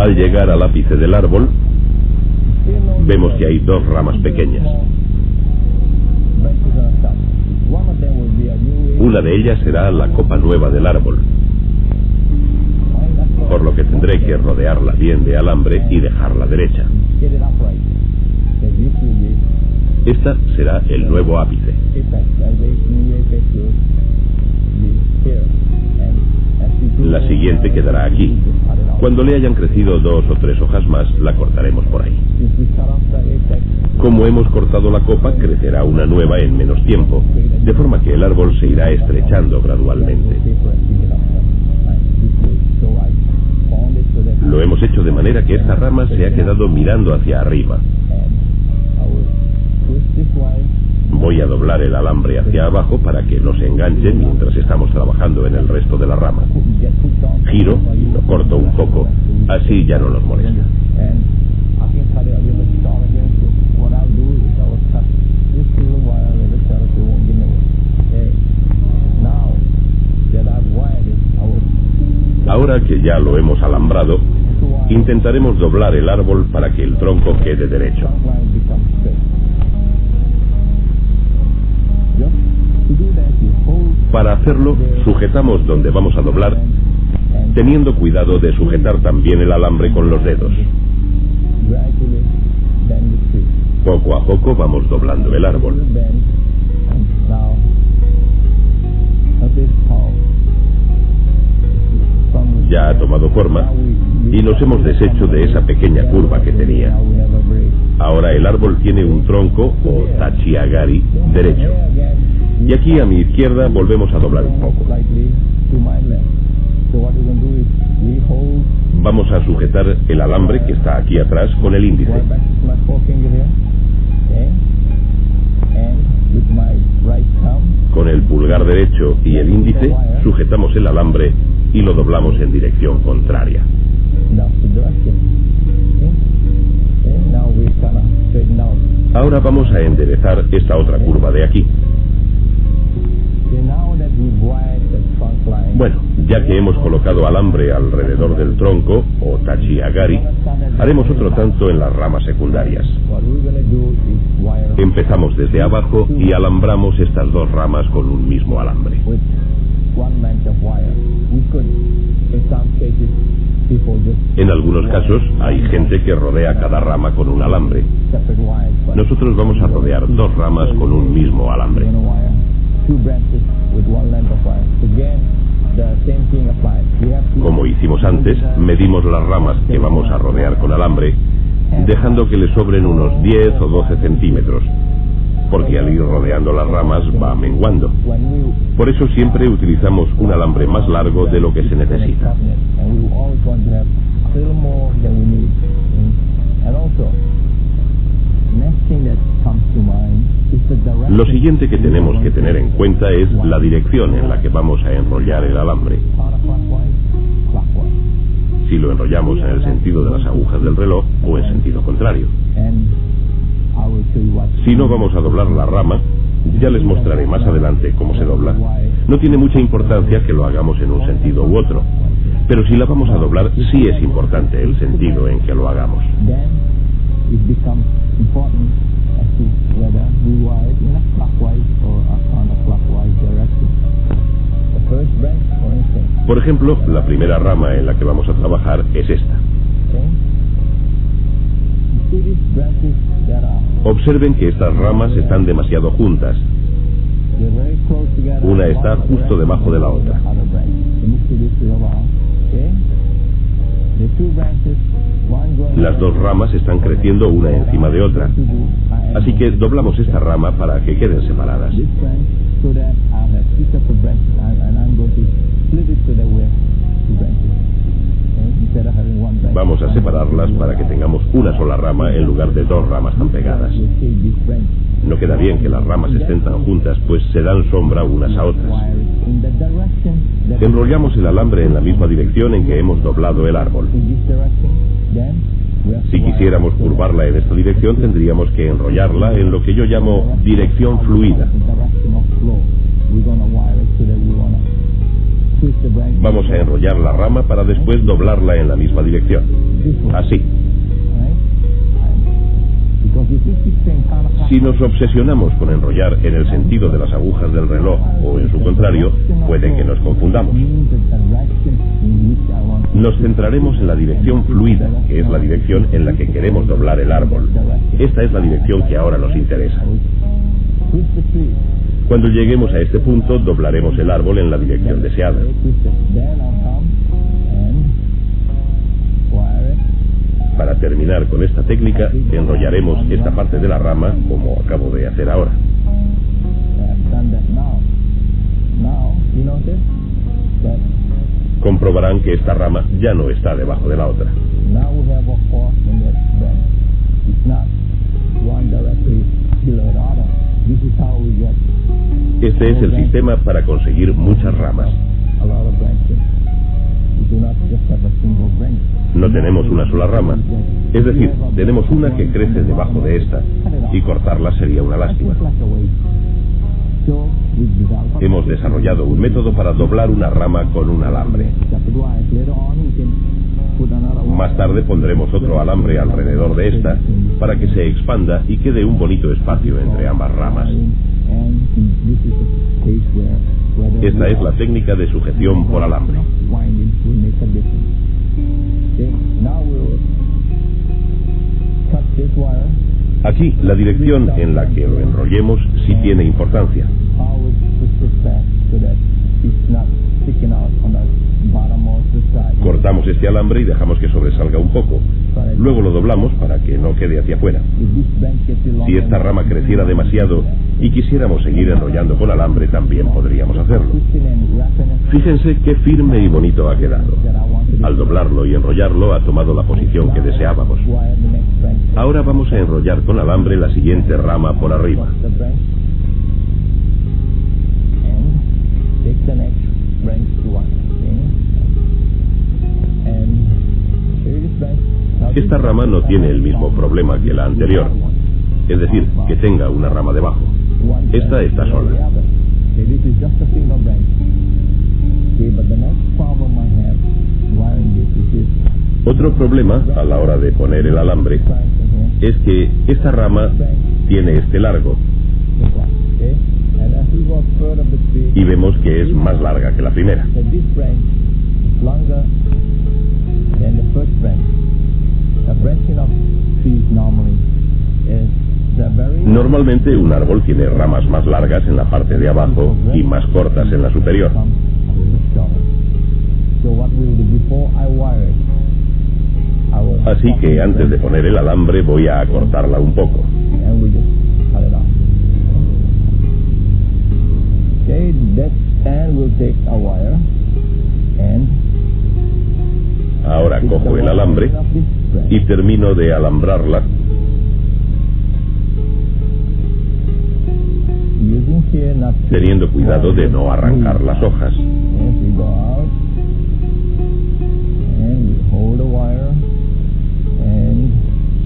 Al llegar al ápice del árbol, vemos que hay dos ramas pequeñas. Una de ellas será la copa nueva del árbol, por lo que tendré que rodearla bien de alambre y dejarla derecha. Esta será el nuevo ápice. La siguiente quedará aquí. Cuando le hayan crecido 2 o 3 hojas más, la cortaremos por ahí. Como hemos cortado la copa, crecerá una nueva en menos tiempo, de forma que el árbol se irá estrechando gradualmente. Lo hemos hecho de manera que esta rama se ha quedado mirando hacia arriba. Voy a doblar el alambre hacia abajo para que no se enganche mientras estamos trabajando en el resto de la rama. Giro y lo corto un poco, así ya no nos molesta. Ahora que ya lo hemos alambrado, intentaremos doblar el árbol para que el tronco quede derecho. Para hacerlo, sujetamos donde vamos a doblar, teniendo cuidado de sujetar también el alambre con los dedos. Poco a poco vamos doblando el árbol. Ya ha tomado forma y nos hemos deshecho de esa pequeña curva que tenía. Ahora el árbol tiene un tronco, o tachiagari, derecho. Y aquí a mi izquierda volvemos a doblar un poco. Vamos a sujetar el alambre que está aquí atrás con el índice. Con el pulgar derecho y el índice sujetamos el alambre y lo doblamos en dirección contraria. Ahora vamos a enderezar esta otra curva de aquí. Bueno, ya que hemos colocado alambre alrededor del tronco, o tachiagari, haremos otro tanto en las ramas secundarias. Empezamos desde abajo y alambramos estas dos ramas con un mismo alambre. En algunos casos hay gente que rodea cada rama con un alambre. Nosotros vamos a rodear dos ramas con un mismo alambre. Como hicimos antes, medimos las ramas que vamos a rodear con alambre, dejando que le sobren unos 10 o 12 centímetros, porque al ir rodeando las ramas va menguando. Por eso siempre utilizamos un alambre más largo de lo que se necesita. Lo siguiente que tenemos que tener en cuenta es la dirección en la que vamos a enrollar el alambre. Si lo enrollamos en el sentido de las agujas del reloj o en sentido contrario. Si no vamos a doblar la rama, ya les mostraré más adelante cómo se dobla. No tiene mucha importancia que lo hagamos en un sentido u otro, pero si la vamos a doblar, sí es importante el sentido en que lo hagamos. Por ejemplo, la primera rama en la que vamos a trabajar es esta. Observen que estas ramas están demasiado juntas. Una está justo debajo de la otra. Las dos ramas están creciendo una encima de otra. Así que doblamos esta rama para que queden separadas. Vamos a separarlas para que tengamos una sola rama en lugar de dos ramas tan pegadas. No queda bien que las ramas estén tan juntas, pues se dan sombra unas a otras. Enrollamos el alambre en la misma dirección en que hemos doblado el árbol. Si quisiéramos curvarla en esta dirección, tendríamos que enrollarla en lo que yo llamo dirección fluida. Vamos a enrollar la rama para después doblarla en la misma dirección. Así. Si nos obsesionamos con enrollar en el sentido de las agujas del reloj o en su contrario, puede que nos confundamos. Nos centraremos en la dirección fluida, que es la dirección en la que queremos doblar el árbol. Esta es la dirección que ahora nos interesa. Cuando lleguemos a este punto, doblaremos el árbol en la dirección deseada. Para terminar con esta técnica, enrollaremos esta parte de la rama como acabo de hacer ahora. Comprobarán que esta rama ya no está debajo de la otra. Este es el sistema para conseguir muchas ramas. No tenemos una sola rama. Es decir, tenemos una que crece debajo de esta, y cortarla sería una lástima. Hemos desarrollado un método para doblar una rama con un alambre. Más tarde pondremos otro alambre alrededor de esta para que se expanda y quede un bonito espacio entre ambas ramas. Esta es la técnica de sujeción por alambre. Aquí, la dirección en la que lo enrollemos sí tiene importancia. Cortamos este alambre y dejamos que sobresalga un poco. Luego lo doblamos para que no quede hacia afuera. Si esta rama creciera demasiado y quisiéramos seguir enrollando con alambre, también podríamos hacerlo. Fíjense qué firme y bonito ha quedado. Al doblarlo y enrollarlo ha tomado la posición que deseábamos. Ahora vamos a enrollar con alambre la siguiente rama por arriba. Esta rama no tiene el mismo problema que la anterior, es decir, que tenga una rama debajo. Esta está sola. Otro problema a la hora de poner el alambre es que esta rama tiene este largo y vemos que es más larga que la primera. Normalmente un árbol tiene ramas más largas en la parte de abajo y más cortas en la superior. Así que antes de poner el alambre voy a acortarla un poco. Ahora cojo el alambre y termino de alambrarla. Teniendo cuidado de no arrancar las hojas.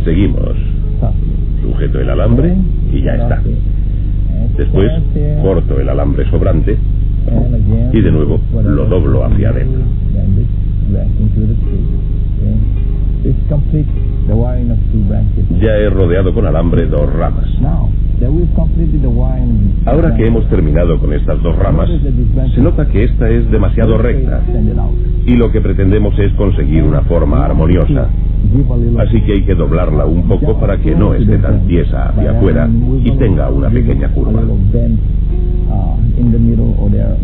Seguimos. Sujeto el alambre y ya está. Después corto el alambre sobrante y de nuevo lo doblo hacia adentro. Ya he rodeado con alambre dos ramas. Ahora que hemos terminado con estas dos ramas, se nota que esta es demasiado recta y lo que pretendemos es conseguir una forma armoniosa. Así que hay que doblarla un poco para que no esté tan tiesa hacia afuera y tenga una pequeña curva.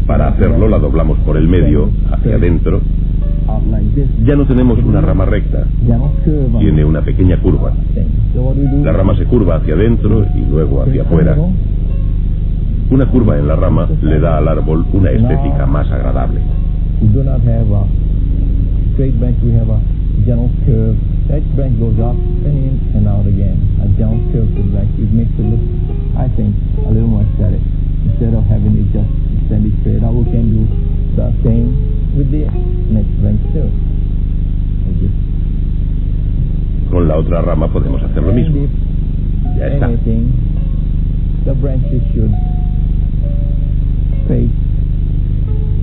Para hacerlo la doblamos por el medio, hacia adentro. Ya no tenemos una rama recta, tiene una pequeña curva. La rama se curva hacia adentro y luego hacia afuera. Una curva en la rama le da al árbol una estética más agradable. Con la otra rama podemos hacer lo mismo. Ya está.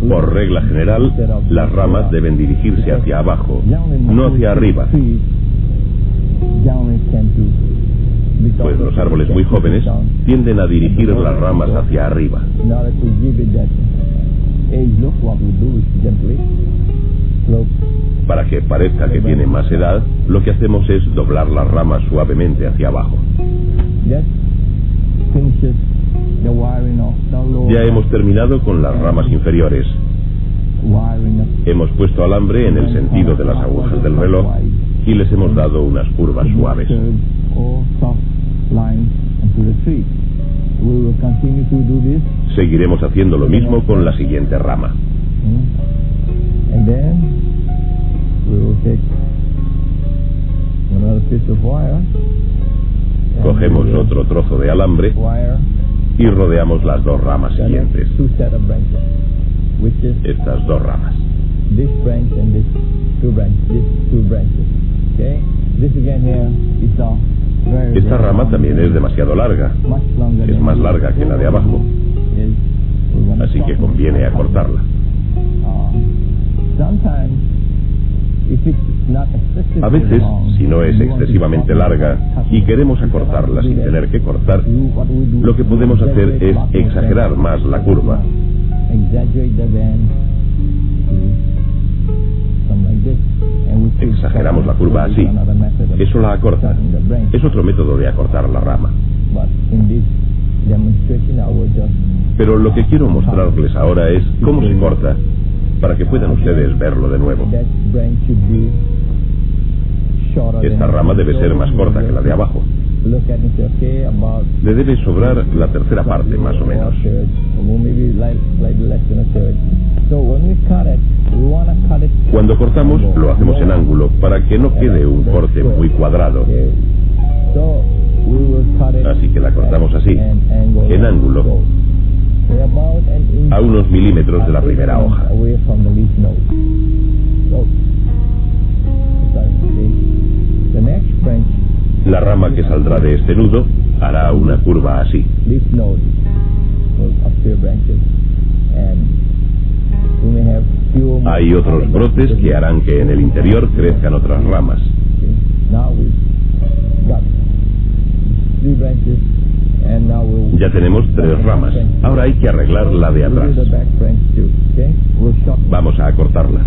Por regla general, las ramas deben dirigirse hacia abajo, no hacia arriba. Pues los árboles muy jóvenes tienden a dirigir las ramas hacia arriba. Para que parezca que tiene más edad, lo que hacemos es doblar las ramas suavemente hacia abajo. Ya hemos terminado con las ramas inferiores. Hemos puesto alambre en el sentido de las agujas del reloj y les hemos dado unas curvas suaves. Seguiremos haciendo lo mismo con la siguiente rama. Cogemos otro trozo de alambre y rodeamos las dos ramas siguientes. Estas dos ramas. Esta rama también es demasiado larga. Es más larga que la de abajo. Así que conviene acortarla. A veces, si no es excesivamente larga y queremos acortarla sin tener que cortar, lo que podemos hacer es exagerar más la curva. Exageramos la curva así. Eso la acorta. Es otro método de acortar la rama. Pero lo que quiero mostrarles ahora es cómo se corta, para que puedan ustedes verlo de nuevo. Esta rama debe ser más corta que la de abajo. Le debe sobrar la tercera parte, más o menos. Cuando cortamos, lo hacemos en ángulo, para que no quede un corte muy cuadrado. Así que la cortamos así, en ángulo, a unos milímetros de la primera hoja. La rama que saldrá de este nudo hará una curva así. Hay otros brotes que harán que en el interior crezcan otras ramas. Ya tenemos 3 ramas. Ahora hay que arreglar la de atrás. Vamos a acortarla.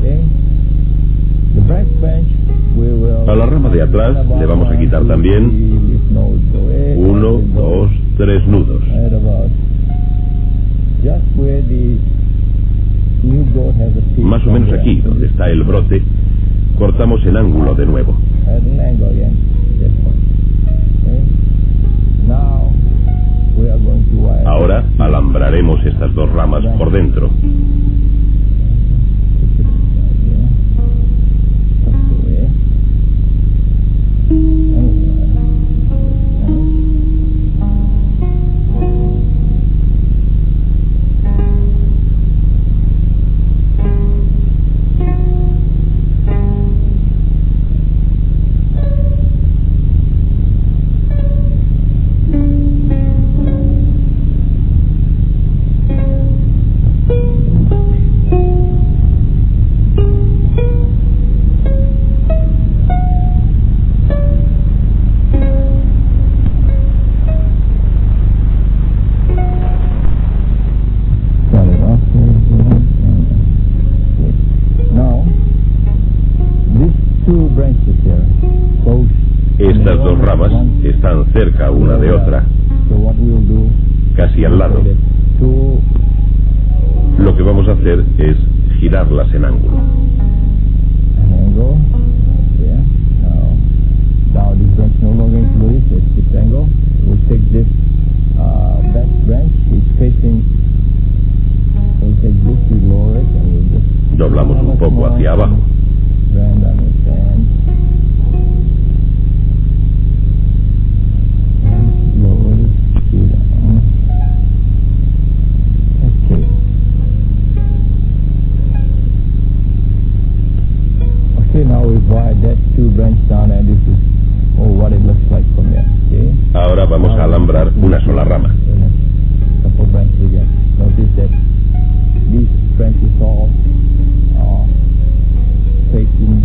A la rama de atrás le vamos a quitar también 1, 2, 3 nudos. Más o menos aquí, donde está el brote, cortamos en ángulo de nuevo. Ahora alambraremos estas 2 ramas por dentro. Estas 2 ramas están cerca una de otra, casi al lado. Lo que vamos a hacer es girarlas en ángulo. Doblamos un poco hacia abajo. Ahora vamos a alambrar una sola rama. branches all facing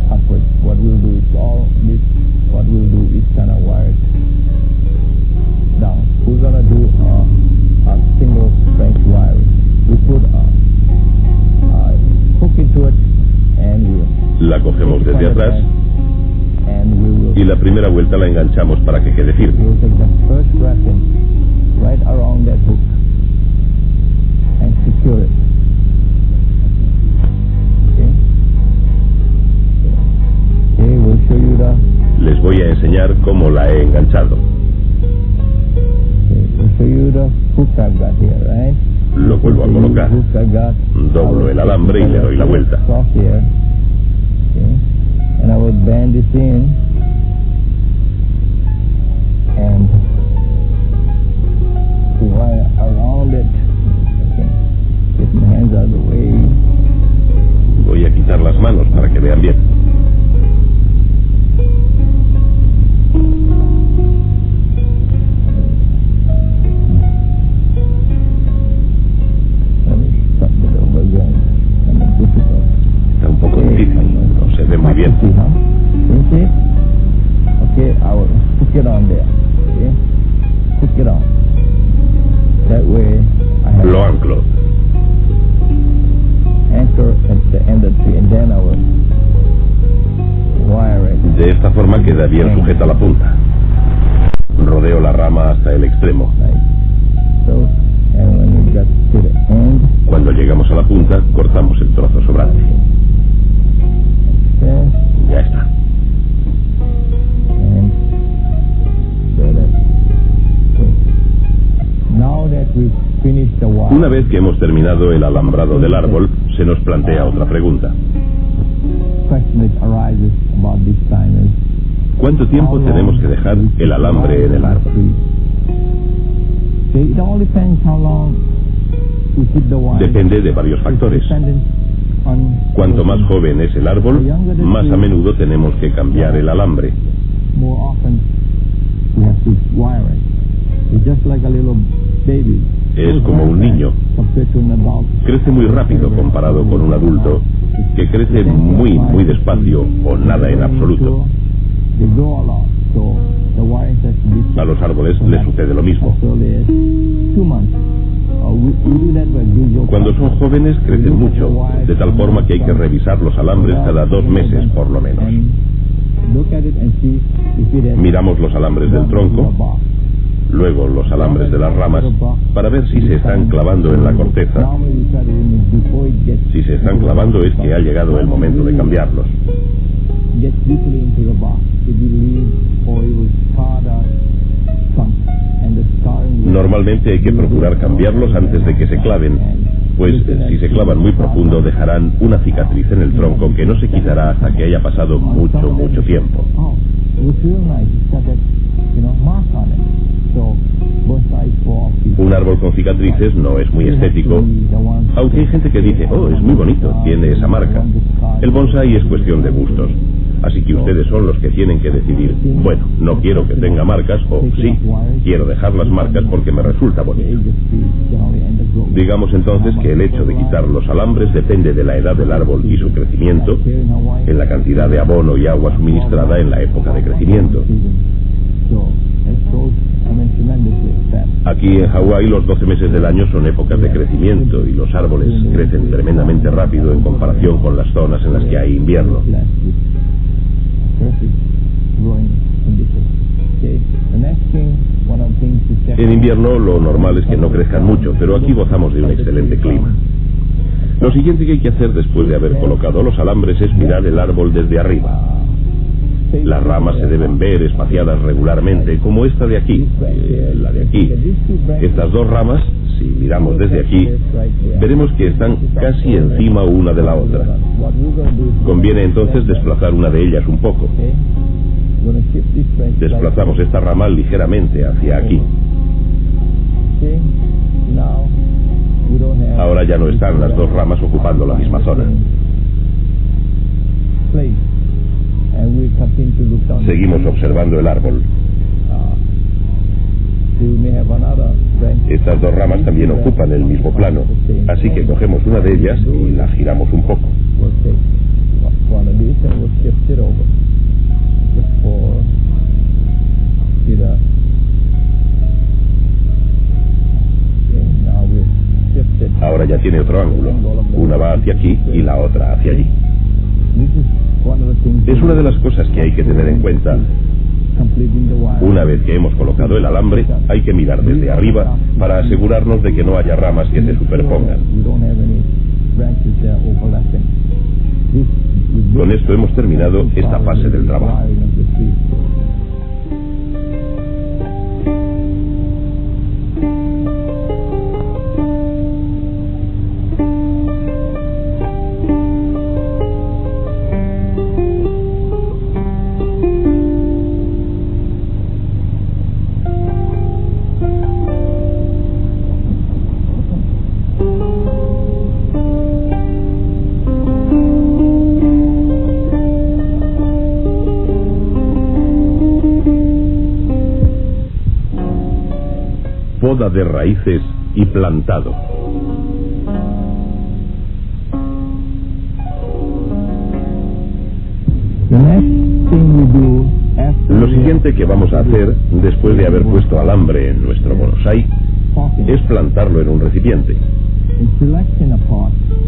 upwards. What we'll do is all this. What we'll do is kind of wire it down. We're gonna do a single branch wiring. We put a hook into it and we'll. La cogemos desde atrás And we will. y la primera vuelta la enganchamos para que quede firme. We'll take the first wrapping right around that hook and secure it. Okay, we'll show you the. Les voy a enseñar cómo la he enganchado. Okay, we'll show you the hook I've got here, right? Lo vuelvo a colocar. Hook I got. Doblo el alambre y le doy la vuelta. Cross here. Okay, and I will bend this in and wire around it. Okay, get my hands out of the way. Voy a quitar las manos para que vean bien. Está un poco difícil, no se ve muy bien. Okay, I will hook it on there. Okay, hook it on. That way I have Lo anclo. anchor at the end of the tree, and then I will wire it. De esta forma queda bien sujeta la punta. Rodeo la rama hasta el extremo. Right. So, and when we get to the end, Cuando llegamos a la punta, cortamos el trozo sobrante. there, Ya está. and there that. Okay. Now that we've finished the wire, Una vez que hemos terminado el alambrado del árbol, se nos plantea otra pregunta. question that arises about this time is ¿Cuánto tiempo tenemos que dejar el alambre en el árbol? it all depends how long we keep the wire. Depende de varios factores. Dependent on Cuanto más joven es el árbol, más a menudo tenemos que cambiar el alambre. more often we have to wire it. It's just like a little baby. Es como un niño. Compared to an adult. Crece muy rápido comparado con un adulto, que crece muy, muy despacio o nada en absoluto. They grow a lot, so the wiring has to be A los árboles les sucede lo mismo. as early as 2 months. We do that by visual. Cuando son jóvenes crecen mucho, de tal forma que hay que revisar los alambres cada 2 meses por lo menos. And look at it and see if it has Miramos los alambres del tronco, luego los alambres de las ramas, para ver si se están clavando en la corteza. Normally we try to remove before it gets Si se están clavando es que ha llegado el momento de cambiarlos. deeply into the bark. If you leave or it will scar the trunk and the scarring will Normalmente hay que procurar cambiarlos antes de que se claven, pues si se clavan muy profundo dejarán una cicatriz en el tronco que no se quitará hasta que haya pasado mucho, mucho tiempo. Oh, it was real nice. It's got that, mark on it. So, bonsai for people. Un árbol con cicatrices no es muy estético, aunque hay gente que dice, oh, es muy bonito, tiene esa marca. El bonsái es cuestión de gustos, así que ustedes son los que tienen que decidir, bueno, no quiero que tenga marcas, o sí, quiero dejar las marcas porque me resulta bonito. Digamos entonces que el hecho de quitar los alambres depende de la edad del árbol y su crecimiento, en la cantidad de abono y agua suministrada en la época de crecimiento. Aquí en Hawái los 12 meses del año son épocas de crecimiento y los árboles crecen tremendamente rápido en comparación con las zonas en las que hay invierno. En invierno lo normal es que no crezcan mucho, pero aquí gozamos de un excelente clima. Lo siguiente que hay que hacer después de haber colocado los alambres es mirar el árbol desde arriba. Las ramas se deben ver espaciadas regularmente, como esta de aquí, la de aquí. Estas dos ramas, si miramos desde aquí, veremos que están casi encima una de la otra. Conviene entonces desplazar una de ellas un poco. Desplazamos esta rama ligeramente hacia aquí. Ahora ya no están las dos ramas ocupando la misma zona. and we continue to look down. Seguimos observando el árbol. We may have another Estas dos ramas también ocupan el mismo plano, así que cogemos una de ellas y la giramos un poco. Ahora ya tiene otro ángulo. Una va hacia aquí y la otra hacia allí. Es una de las cosas que hay que tener en cuenta. Una vez que hemos colocado el alambre, hay que mirar desde arriba para asegurarnos de que no haya ramas que se superpongan. Con esto hemos terminado esta fase del trabajo. Poda de raíces y plantado. Lo siguiente que vamos a hacer, después de haber puesto alambre en nuestro bonsái, es plantarlo en un recipiente.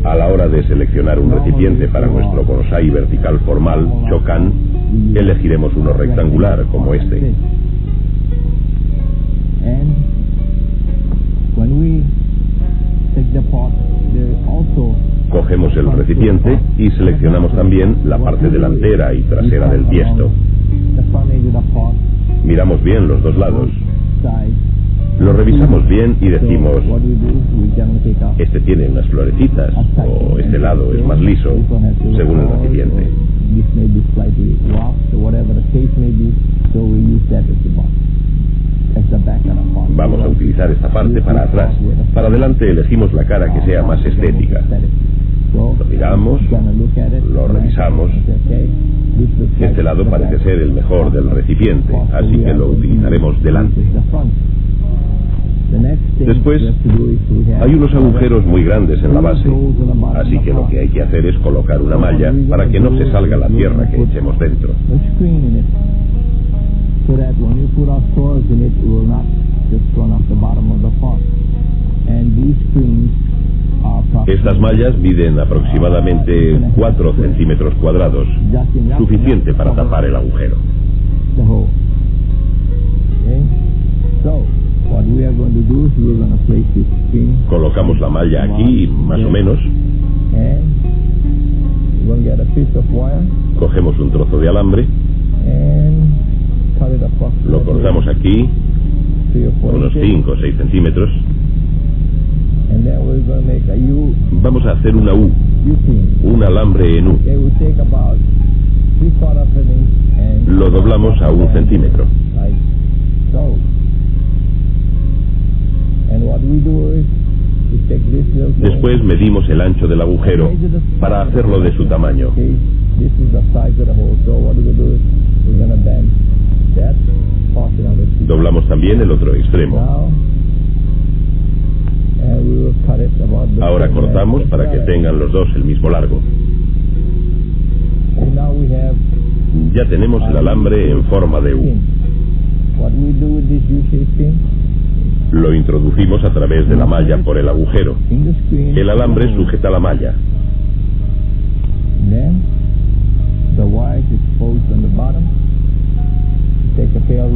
A la hora de seleccionar un recipiente para nuestro bonsái vertical formal, Chokan, elegiremos uno rectangular como este. Cogemos el recipiente y seleccionamos también la parte delantera y trasera del tiesto. Miramos bien los dos lados. Lo revisamos bien y decimos, este tiene unas florecitas, o este lado es más liso, según el recipiente. Vamos a utilizar esta parte para atrás. Para adelante elegimos la cara que sea más estética. Lo miramos, lo revisamos. Este lado parece ser el mejor del recipiente, así que lo utilizaremos delante. Después, hay unos agujeros muy grandes en la base, así que lo que hay que hacer es colocar una malla para que no se salga la tierra que echemos dentro. Estas mallas miden aproximadamente 4 centímetros cuadrados, suficiente para tapar el agujero. Colocamos la malla aquí, más o menos. Cogemos un trozo de alambre. Lo cortamos aquí, unos 5 o 6 centímetros. Vamos a hacer una U, un alambre en U. Lo doblamos a 1 centímetro. Después medimos el ancho del agujero para hacerlo de su tamaño. Doblamos también el otro extremo. Ahora cortamos para que tengan los dos el mismo largo. Ya tenemos el alambre en forma de U. Lo introducimos a través de la malla por el agujero. El alambre sujeta la malla.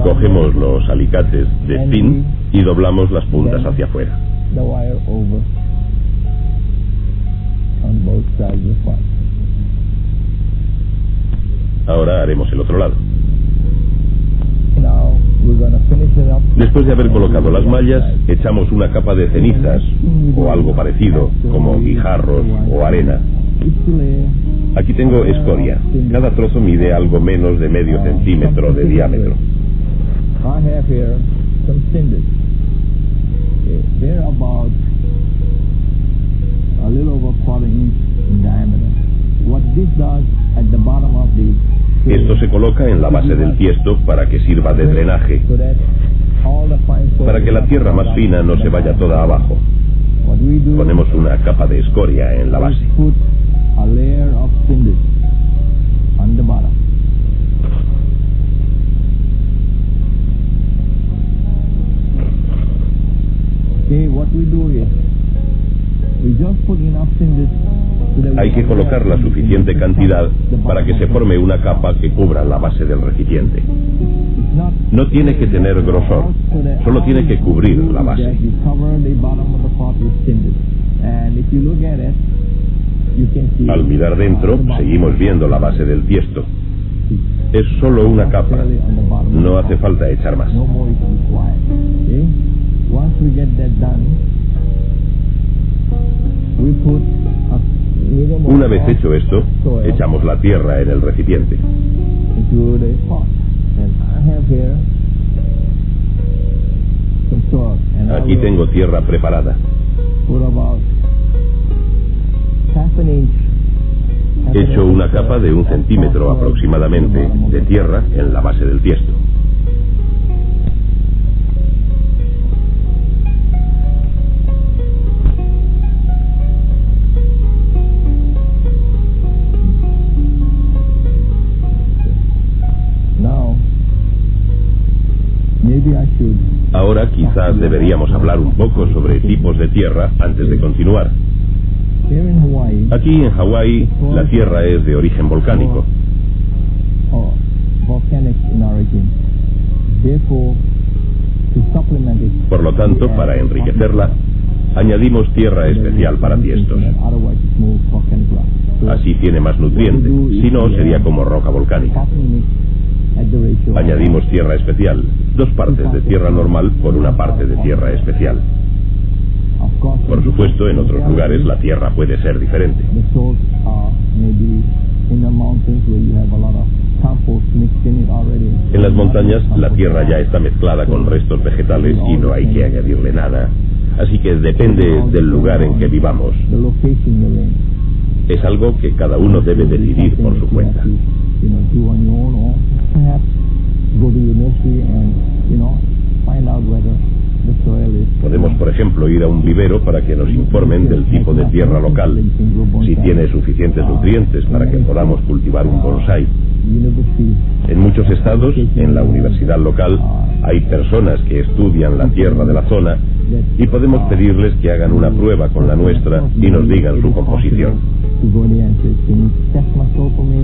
Cogemos los alicates de spin y doblamos las puntas hacia afuera. Ahora haremos el otro lado. Después de haber colocado las mallas, echamos una capa de cenizas o algo parecido, como guijarros o arena. Aquí tengo escoria. Cada trozo mide algo menos de medio centímetro de diámetro. Esto se coloca en la base del tiesto para que sirva de drenaje. all the fine soil. Para que la tierra más fina no se vaya toda abajo, What we do, ponemos una capa de escoria en la we base. put a layer of cinders on the bottom. Okay, what we do is we just put enough cinders so that we Hay que can colocar la have suficiente the cantidad bottom para que of se the forme una capa que cubra la base del recipiente. It's not No tiene que tener grosor, so that solo all tiene que we cubrir do la is base. that we cover the bottom of the pot with cinders. And if you look at it, you can see Al mirar dentro, the bottom seguimos viendo la base del tiesto. Es solo una capa, clearly on the bottom of no the hace pot. falta echar más. No more is required. Okay? Once we get that done, we put a medium Una of vez hecho esto, soil echamos la tierra en el recipiente. into the pot. And I have here some soil. And Aquí I will tengo tierra preparada. put about half an inch. He hecho una capa de 1 centímetro aproximadamente de tierra en la base del tiesto. Now, maybe I should. Ahora quizás deberíamos hablar un poco sobre tipos de tierra antes de continuar. Here in Hawaii, Aquí en Hawái la tierra es de origen volcánico. Volcanic in origin. Therefore, to supplement it, Por lo tanto, para enriquecerla, añadimos tierra especial para tiestos. Otherwise, it's more volcanic rock. So, Así tiene más nutrientes, si no sería como roca volcánica. cotton mix at the ratio of Añadimos tierra especial, 2 partes de tierra normal por 1 parte de tierra especial. Of course, Por supuesto, en otros lugares la tierra puede ser diferente. the soils are maybe in the mountains where you have a lot of compost mixed in it already. En las montañas la tierra ya está mezclada con restos vegetales y no hay que añadirle nada. Así que depende del lugar en que vivamos. The location you're in. Es algo que cada uno debe decidir por su cuenta. You know, do on your own, or perhaps go to your nursery and, you know, find out whether the soil is. Podemos, por ejemplo, ir a un vivero para que nos informen del tipo de tierra local, si tiene suficientes nutrientes para que podamos cultivar un bonsái. University, En muchos estados, en la universidad local, hay personas que estudian la tierra de la zona y podemos pedirles que hagan una prueba con la nuestra y nos digan su composición. to go there and say, can you test my soil for me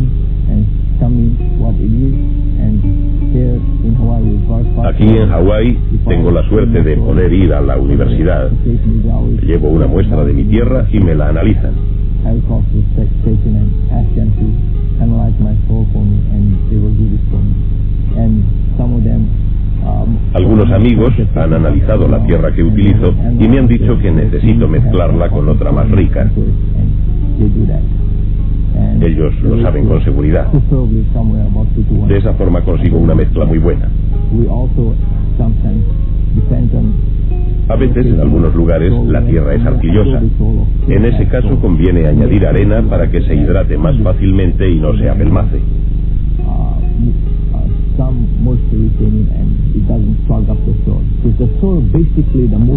and tell me what it is? And here in Hawaii, we've got Aquí en Hawái tengo la suerte de poder ir a la universidad. Llevo una muestra de mi tierra y me la analizan. agricultural station and ask them to analyze my soil for me, and they will do this for me. And some of them. Algunos amigos han analizado la tierra que utilizo y me han dicho que necesito mezclarla con otra más rica. Ellos lo saben con seguridad. De esa forma consigo una mezcla muy buena. A veces, en algunos lugares, la tierra es arcillosa. En ese caso conviene añadir arena para que se hidrate más fácilmente y no se apelmace.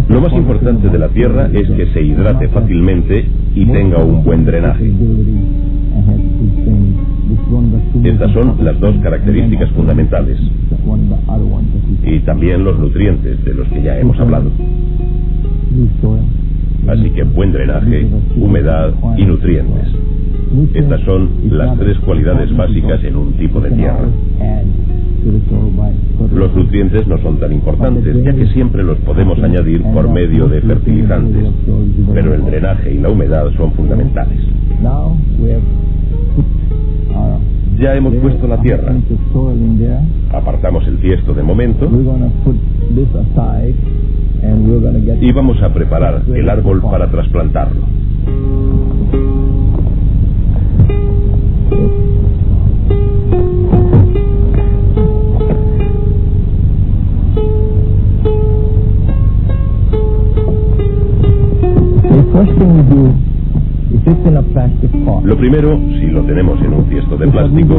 Lo más importante de la tierra es que se hidrate fácilmente y tenga un buen drenaje. Estas son las 2 características fundamentales. Y también los nutrientes de los que ya hemos hablado. Así que buen drenaje, humedad y nutrientes. Estas son las 3 cualidades básicas en un tipo de tierra. Los nutrientes no son tan importantes, ya que siempre los podemos añadir por medio de fertilizantes, pero el drenaje y la humedad son fundamentales. Ya hemos puesto la tierra. Apartamos el tiesto de momento y vamos a preparar el árbol para trasplantarlo. The first thing we do, if it's in a plastic pot. Lo primero, si lo tenemos en un tiesto de plástico,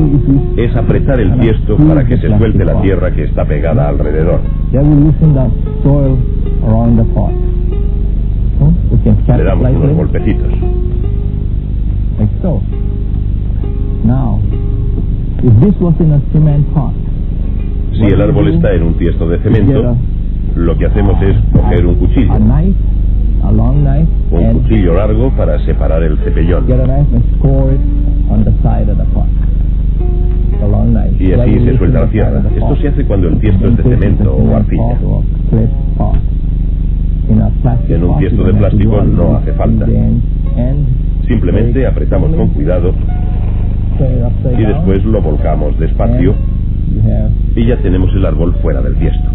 es apretar el tiesto para que se suelte la tierra que está pegada alrededor. That will loosen the soil around the pot. So we can tap Le it damos like unos this, golpecitos. like so. Now, if this was in a cement pot, Si el árbol está en un tiesto de cemento, lo que hacemos es coger un cuchillo, a knife, a long knife, un and cuchillo largo para separar el cepellón. get a knife and score it on the side of the pot. The long knife. Y That así will se loosen suelta la the tierra. side of the Esto pot. se hace cuando el tiesto es de cemento o arcilla. En un tiesto de plástico no hace falta. Simplemente apretamos con cuidado y después lo volcamos despacio y ya tenemos el árbol fuera del tiesto.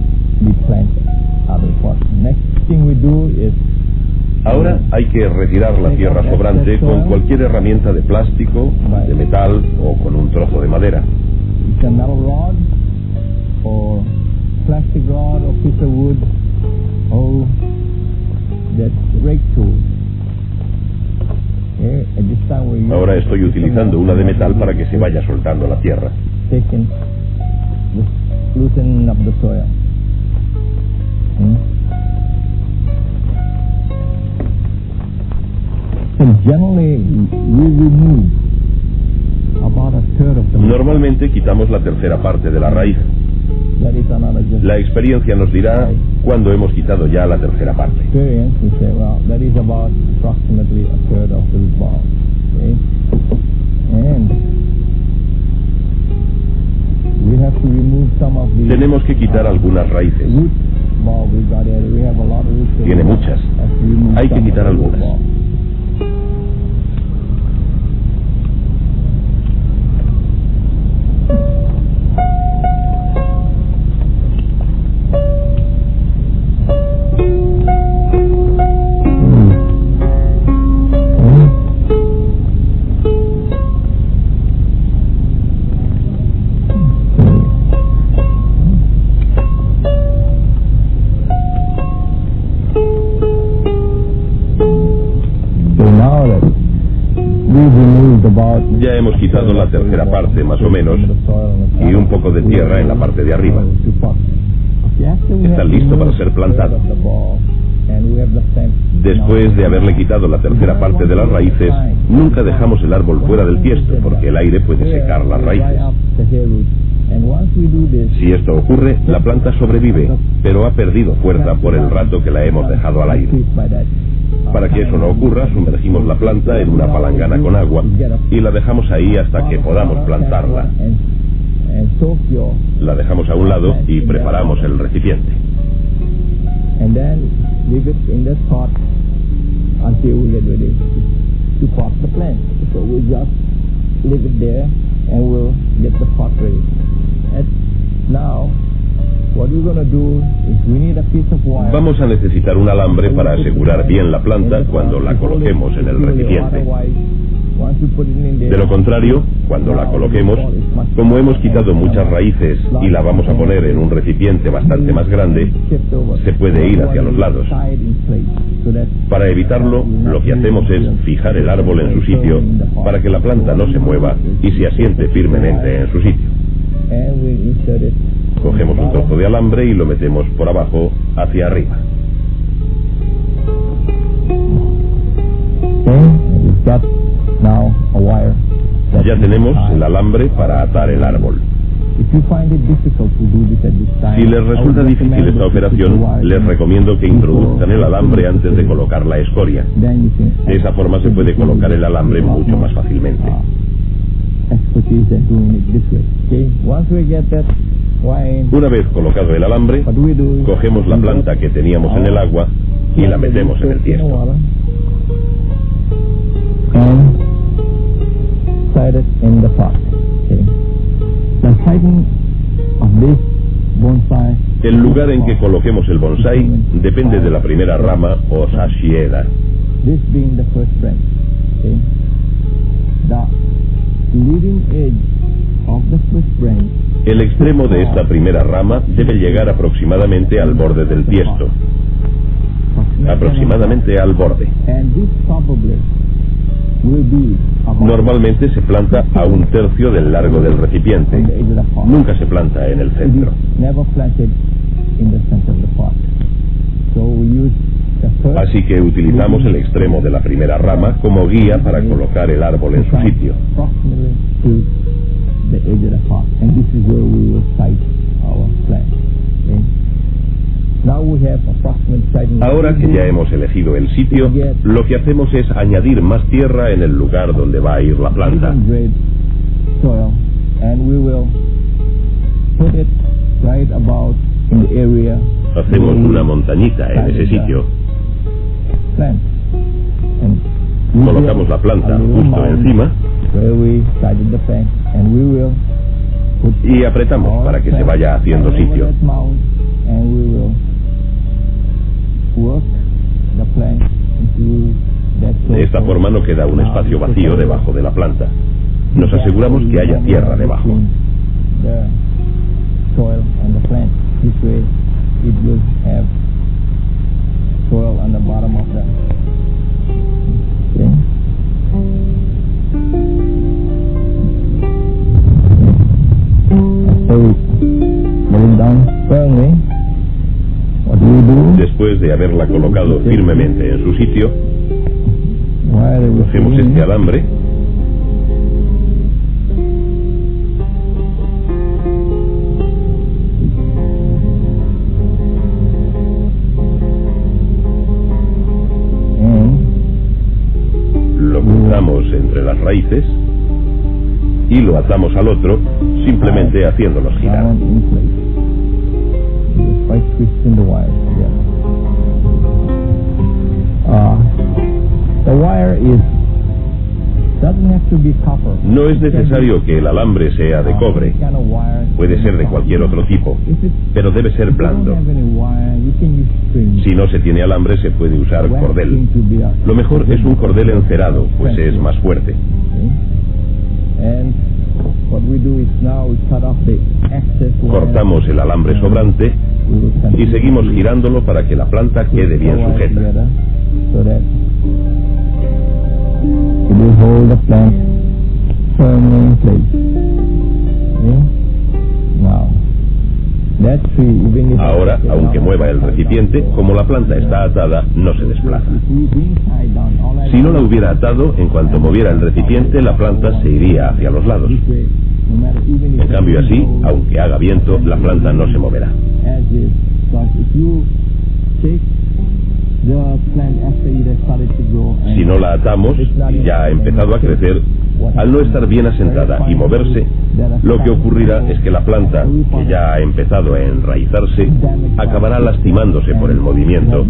Ahora hay que retirar la tierra sobrante con cualquier herramienta de plástico, de metal o con un trozo de madera. Ahora estoy utilizando una de metal para que se vaya soltando la tierra. Loosening up the soil. So generally we remove about a third of the Normalmente quitamos la tercera parte de la raíz. That is another just La experiencia nos dirá cuándo hemos quitado ya la tercera parte. experience. We say, well, that is about approximately a third of the root ball. Okay? And we have to remove some of the Tenemos que quitar algunas raíces. root ball we got here. We have a lot of roots. Tiene muchas. Have to remove Hay que some quitar of the root algunas. ball. Ya hemos quitado la tercera parte, más o menos, y un poco de tierra en la parte de arriba. Está listo para ser plantado. Después de haberle quitado la tercera parte de las raíces, nunca dejamos el árbol fuera del tiesto, porque el aire puede secar las raíces. Si esto ocurre, la planta sobrevive, pero ha perdido fuerza por el rato que la hemos dejado al aire. Para que eso no ocurra, sumergimos la planta en una palangana con agua y la dejamos ahí hasta que podamos plantarla. La dejamos a un lado y preparamos el recipiente. Vamos a necesitar un alambre para asegurar bien la planta cuando la coloquemos en el recipiente. De lo contrario, cuando la coloquemos, como hemos quitado muchas raíces y la vamos a poner en un recipiente bastante más grande, se puede ir hacia los lados. Para evitarlo, lo que hacemos es fijar el árbol en su sitio para que la planta no se mueva y se asiente firmemente en su sitio. Cogemos un trozo de alambre y lo metemos por abajo hacia arriba. Ya tenemos el alambre para atar el árbol. Si les resulta difícil esta operación, les recomiendo que introduzcan el alambre antes de colocar la escoria. De esa forma se puede colocar el alambre mucho más fácilmente. Una vez colocado el alambre, cogemos la planta que teníamos en el agua y la metemos en el tiesto. El lugar en que coloquemos el bonsai depende de la primera rama o sashieda. El extremo de esta primera rama debe llegar aproximadamente al borde del tiesto. Aproximadamente al borde. will be about Normalmente se planta a 1/3 del largo del recipiente. on the edge of the pot. Nunca se planta en el It is centro. never planted in the center of the pot. So we use the first Así que utilizamos el extremo de la primera rama como guía para colocar el árbol en su sitio. approximately to the edge of the pot, and this is where we will site our plant. Okay? Now we have approximate siting. Ahora que ya hemos elegido el sitio, lo que hacemos es añadir más tierra en el lugar donde va a ir la planta. Medium grade soil, and we will put it right about in the area Hacemos where we una montañita en ese planted the sitio. plant. And we Colocamos la will planta a little justo mound encima where we sited the plant, and we will put y apretamos our para que se plant vaya haciendo all over sitio. that mound, and we will work the plant into that De esta soil. forma no queda un espacio vacío debajo de la planta. Nos aseguramos que haya tierra debajo. The soil and the plant. This way it will have soil on the bottom of the. Okay. So we get it down firmly. What do we do? Después de haberla colocado firmemente en su sitio, While we cogemos este alambre and lo cruzamos entre las raíces y lo atamos al otro, simplemente haciéndolos girar. down in place. Just by twisting the wire together. The wire doesn't have to be copper. No es necesario que el alambre sea de cobre, Any kind of wire puede ser de cualquier otro tipo, If it- pero debe ser if you don't blando. have any wire, you can use string. Si no se tiene alambre se puede usar Wax cordel. string to be a- Lo mejor es un cordel encerado, pues es más fuerte. Okay. And what we do is now we cut off the excess wire. Cortamos el alambre sobrante We will y continue seguimos to girándolo para que la planta quede bien wire sujeta. together so that it will hold the plant firmly in place. Okay? Now, that tree, even if Ahora, aunque mueva el recipiente, como la planta está atada, no se desplaza. Si no la hubiera atado, en cuanto moviera el recipiente, la planta se iría hacia los lados. En cambio así, aunque haga viento, la planta no se moverá. Si no la atamos y ya ha empezado a crecer, al no estar bien asentada y moverse, lo que ocurrirá es que la planta, que ya ha empezado a enraizarse, acabará lastimándose por el movimiento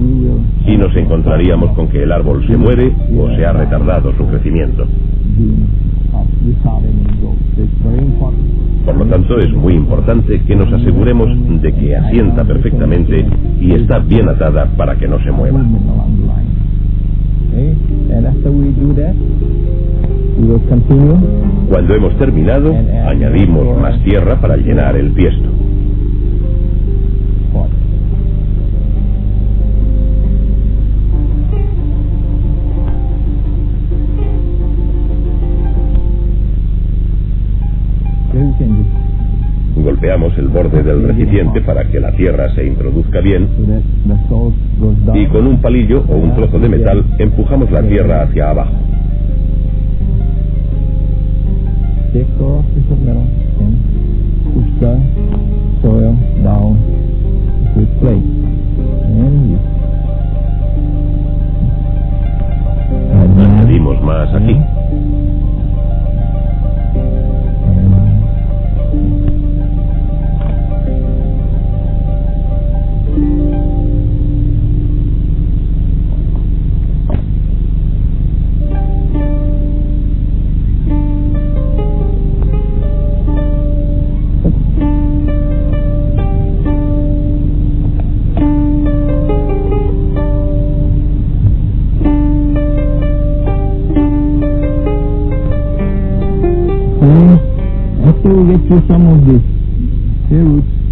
y nos encontraríamos con que el árbol se muere o se ha retardado su crecimiento. Por lo tanto, es muy importante que nos aseguremos de que asienta perfectamente y está bien atada para que no se mueva. Cuando hemos terminado, añadimos más tierra para llenar el tiesto. Golpeamos el borde del recipiente para que la tierra se introduzca bien y con un palillo o un trozo de metal empujamos la tierra hacia abajo. Añadimos más aquí.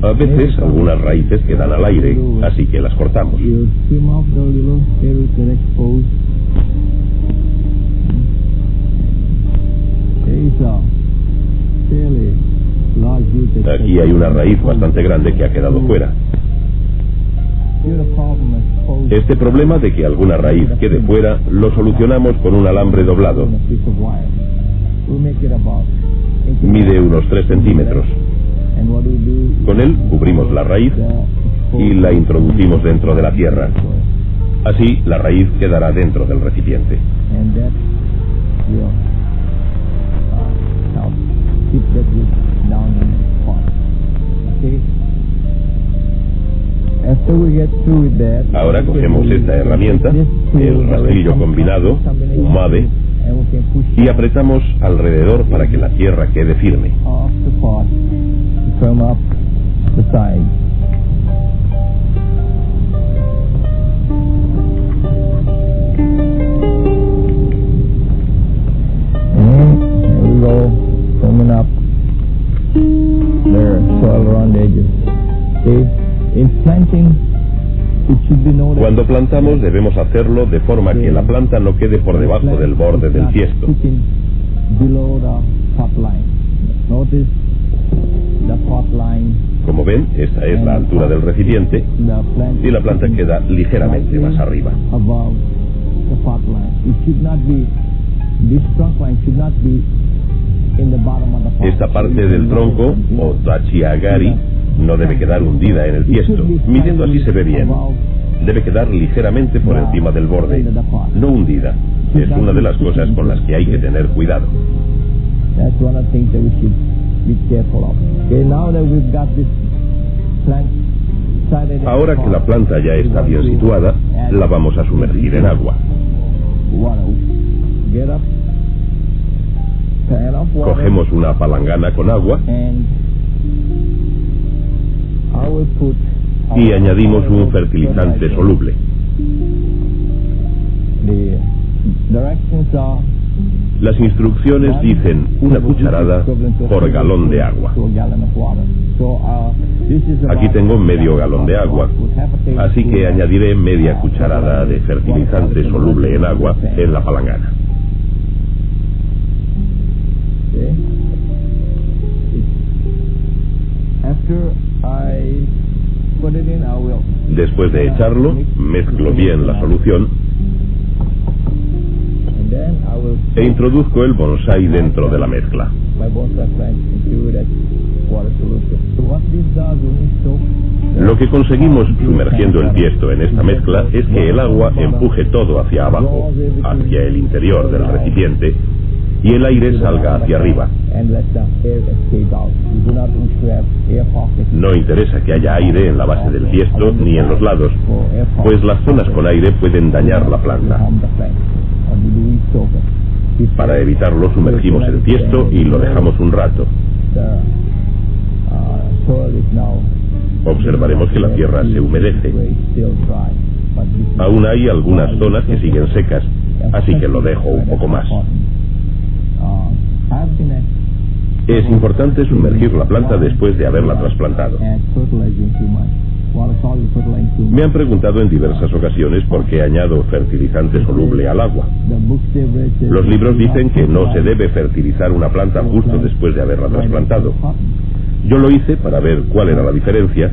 A veces algunas raíces quedan al aire, así que las cortamos. Aquí hay una raíz bastante grande que ha quedado fuera. Este problema de que alguna raíz quede fuera lo solucionamos con un alambre doblado. Mide unos 3 centímetros. Con él cubrimos la raíz y la introducimos dentro de la tierra. Así la raíz quedará dentro del recipiente. Ahora cogemos esta herramienta, el rastrillo combinado, un MADE, y apretamos alrededor para que la tierra quede firme. Cuando plantamos debemos hacerlo de forma que la planta no quede por debajo del borde del tiesto. Como ven, esta es la altura del recipiente y la planta queda ligeramente más arriba. Esta parte del tronco, o tachiagari, no debe quedar hundida en el tiesto. Midiendo así se ve bien. Debe quedar ligeramente por encima del borde, no hundida. Es una de las cosas con las que hay que tener cuidado. Ahora que la planta ya está bien situada, la vamos a sumergir en agua. Cogemos una palangana con agua y añadimos un fertilizante soluble. Las instrucciones dicen 1 cucharada por galón de agua. Aquí tengo medio galón de agua, así que añadiré media cucharada de fertilizante soluble en agua en la palangana. Después de echarlo, mezclo bien la solución e introduzco el bonsái dentro de la mezcla. Lo que conseguimos sumergiendo el tiesto en esta mezcla es que el agua empuje todo hacia abajo, hacia el interior del recipiente, y el aire salga hacia arriba. No interesa que haya aire en la base del tiesto ni en los lados, pues las zonas con aire pueden dañar la planta. Para evitarlo, sumergimos el tiesto y lo dejamos un rato. Observaremos que la tierra se humedece. Aún hay algunas zonas que siguen secas, así que lo dejo un poco más. Es importante sumergir la planta después de haberla trasplantado. Me han preguntado en diversas ocasiones por qué añado fertilizante soluble al agua. Los libros dicen que no se debe fertilizar una planta justo después de haberla trasplantado. Yo lo hice para ver cuál era la diferencia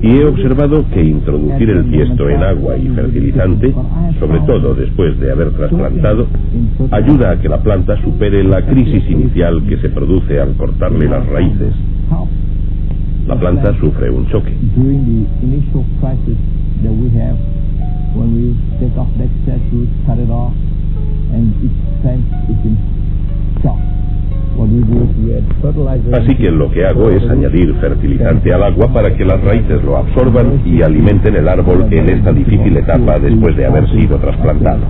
y he observado que introducir el tiesto en agua y fertilizante, sobre todo después de haber trasplantado, ayuda a que la planta supere la crisis inicial que se produce al cortarle las raíces. La planta sufre un choque. Así que lo que hago es añadir fertilizante al agua para que las raíces lo absorban y alimenten el árbol en esta difícil etapa después de haber sido trasplantado.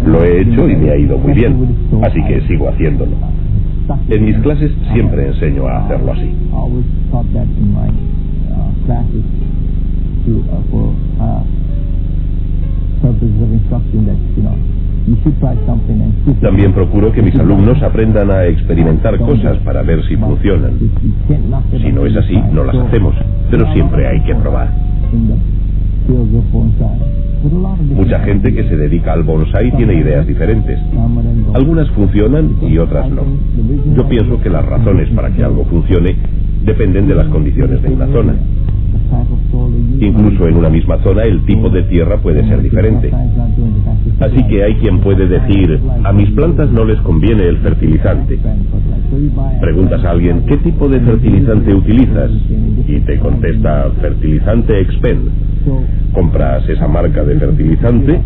Lo he hecho y me ha ido muy bien, así que sigo haciéndolo. En mis clases siempre enseño a hacerlo así. También procuro que mis alumnos aprendan a experimentar cosas para ver si funcionan. Si no es así, no las hacemos, pero siempre hay que probar. Mucha gente que se dedica al bonsái tiene ideas diferentes. Algunas funcionan y otras no. Yo pienso que las razones para que algo funcione dependen de las condiciones de una zona. Incluso en una misma zona el tipo de tierra puede ser diferente. Así que hay quien puede decir, a mis plantas no les conviene el fertilizante. Preguntas a alguien, ¿qué tipo de fertilizante utilizas? Y te contesta, fertilizante Expend. Compras esa marca de fertilizante,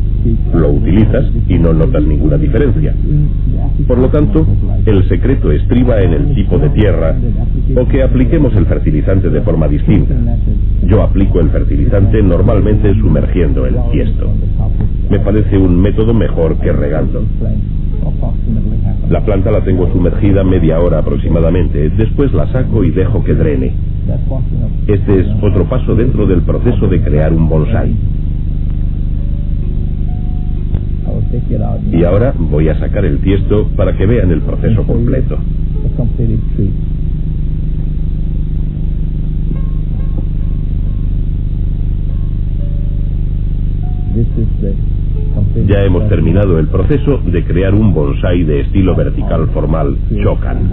lo utilizas y no notas ninguna diferencia. Por lo tanto, el secreto estriba en el tipo de tierra o que apliquemos el fertilizante de forma distinta. Yo aplico el fertilizante normalmente sumergiendo el tiesto. Me parece un método mejor que regando. La planta la tengo sumergida media hora aproximadamente, después la saco y dejo que drene. Este es otro paso dentro del proceso de crear un bonsái. Y ahora voy a sacar el tiesto para que vean el proceso completo. Ya hemos terminado el proceso de crear un bonsái de estilo vertical formal Chokan.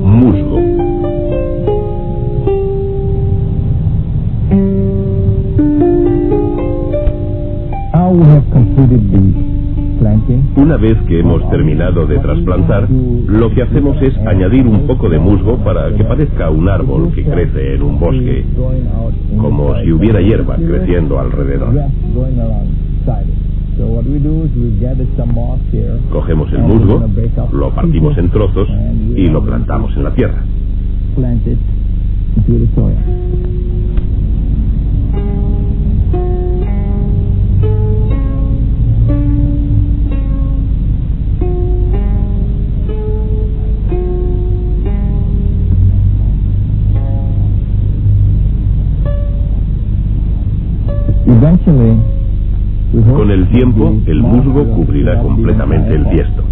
Musgo. Una vez que hemos terminado de trasplantar, lo que hacemos es añadir un poco de musgo para que parezca un árbol que crece en un bosque, como si hubiera hierba creciendo alrededor. Cogemos el musgo, lo partimos en trozos y lo plantamos en la tierra. Con el tiempo, el musgo cubrirá completamente el tiesto.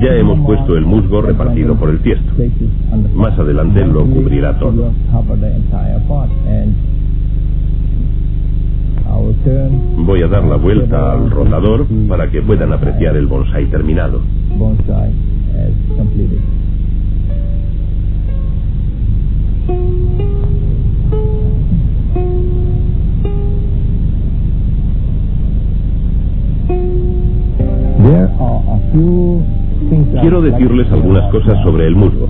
Ya hemos puesto el musgo repartido por el tiesto. Más adelante lo cubrirá todo. Voy a dar la vuelta al rotador para que puedan apreciar el bonsái terminado. Quiero decirles algunas cosas sobre el musgo.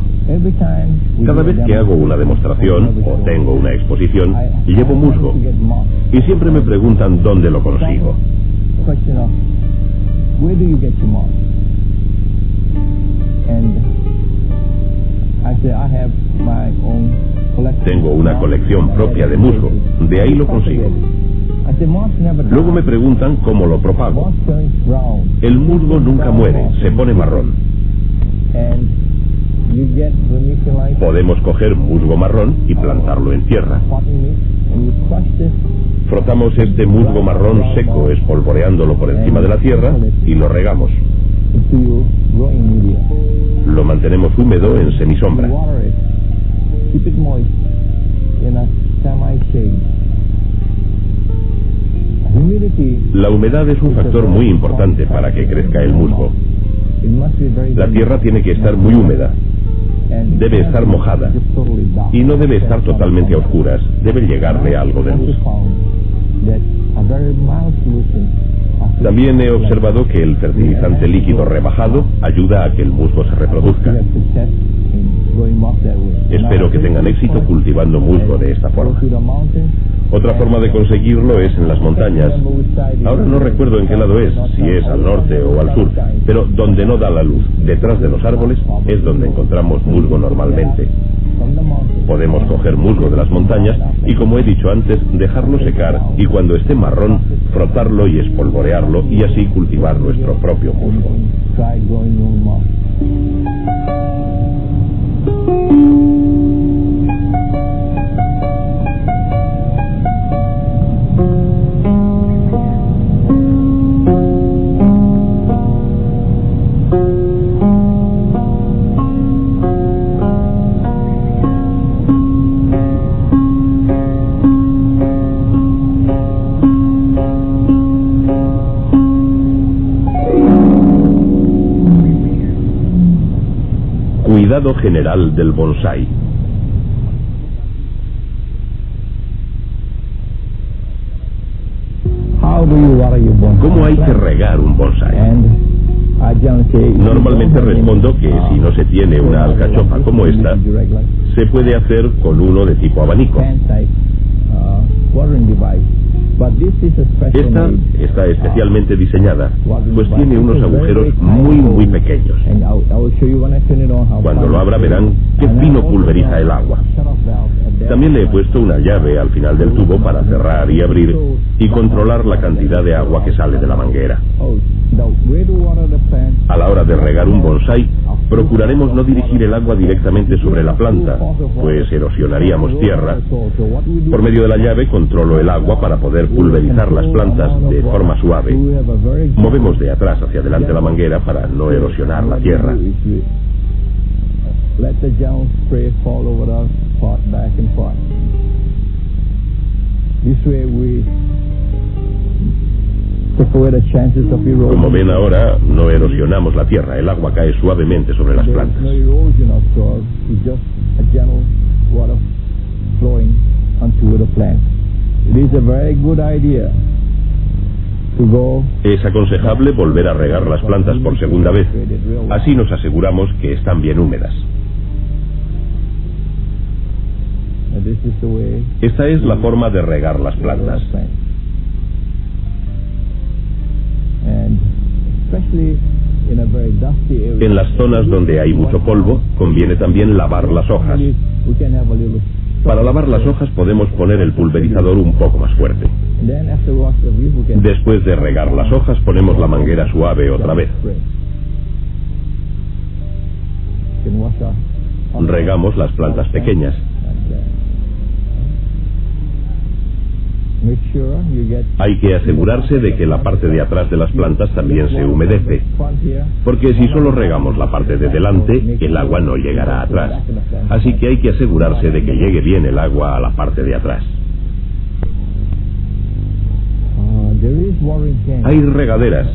Cada vez que hago una demostración o tengo una exposición, llevo musgo. Y siempre me preguntan dónde lo consigo. Tengo una colección propia de musgo, de ahí lo consigo. Luego me preguntan cómo lo propago. El musgo nunca muere, se pone marrón. Podemos coger musgo marrón y plantarlo en tierra. Frotamos este musgo marrón seco espolvoreándolo por encima de la tierra y lo regamos. Lo mantenemos húmedo en semisombra. La humedad es un factor muy importante para que crezca el musgo. La tierra tiene que estar muy húmeda. Debe estar mojada y no debe estar totalmente a oscuras. Debe llegarle algo de luz. También he observado que el fertilizante líquido rebajado ayuda a que el musgo se reproduzca. Espero que tengan éxito cultivando musgo de esta forma. Otra forma de conseguirlo es en las montañas. Ahora no recuerdo en qué lado es, si es al norte o al sur, pero donde no da la luz, detrás de los árboles, es donde encontramos musgo normalmente. Podemos coger musgo de las montañas y, como he dicho antes, dejarlo secar y cuando esté marrón, frotarlo y espolvorearlo y así cultivar nuestro propio musgo. Cuidado general del bonsái. ¿Cómo hay que regar un bonsái? Normalmente respondo que si no se tiene una alcachofa como esta, se puede hacer con uno de tipo abanico. Esta está especialmente diseñada, pues tiene unos agujeros muy pequeños. Cuando lo abra verán qué fino pulveriza el agua. También le he puesto una llave al final del tubo para cerrar y abrir y controlar la cantidad de agua que sale de la manguera. A la hora de regar un bonsái, procuraremos no dirigir el agua directamente sobre la planta, pues erosionaríamos tierra. Por medio de la llave controlo el agua para poder pulverizar las plantas de forma suave. Movemos de atrás hacia adelante la manguera para no erosionar la tierra. Como ven ahora, no erosionamos la tierra, el agua cae suavemente sobre las plantas. Es aconsejable volver a regar las plantas por segunda vez. Así nos aseguramos que están bien húmedas. Esta es la forma de regar las plantas. En las zonas donde hay mucho polvo, conviene también lavar las hojas. Para lavar las hojas podemos poner el pulverizador un poco más fuerte. Después de regar las hojas ponemos la manguera suave otra vez. Regamos las plantas pequeñas. Hay que asegurarse de que la parte de atrás de las plantas también se humedece, porque si solo regamos la parte de delante, el agua no llegará atrás. Así que hay que asegurarse de que llegue bien el agua a la parte de atrás. Hay regaderas,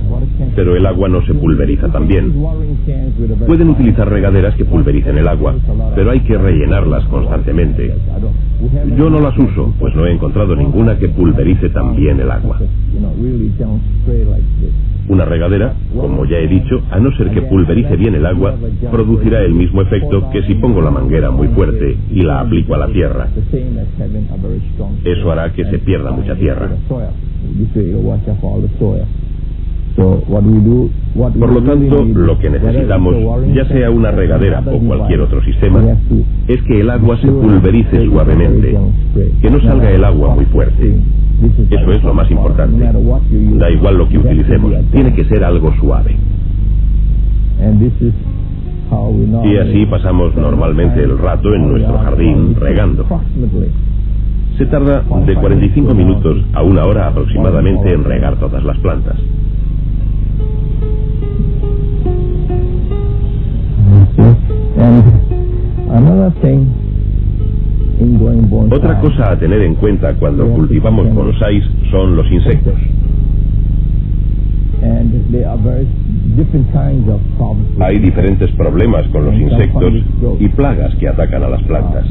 pero el agua no se pulveriza tan bien. Pueden utilizar regaderas que pulvericen el agua, pero hay que rellenarlas constantemente. Yo no las uso, pues no he encontrado ninguna que pulverice tan bien el agua. Una regadera, como ya he dicho, a no ser que pulverice bien el agua, producirá el mismo efecto que si pongo la manguera muy fuerte y la aplico a la tierra. Eso hará que se pierda mucha tierra. Por lo tanto, lo que necesitamos, ya sea una regadera o cualquier otro sistema, es que el agua se pulverice suavemente, que no salga el agua muy fuerte. Eso es lo más importante. Da igual lo que utilicemos, tiene que ser algo suave. Y así pasamos normalmente el rato en nuestro jardín regando. Se tarda de 45 minutos a 1 hora aproximadamente en regar todas las plantas. Otra cosa a tener en cuenta cuando cultivamos bonsáis son los insectos. different kinds of problems. Hay diferentes problemas con los insectos y plagas que atacan a las plantas.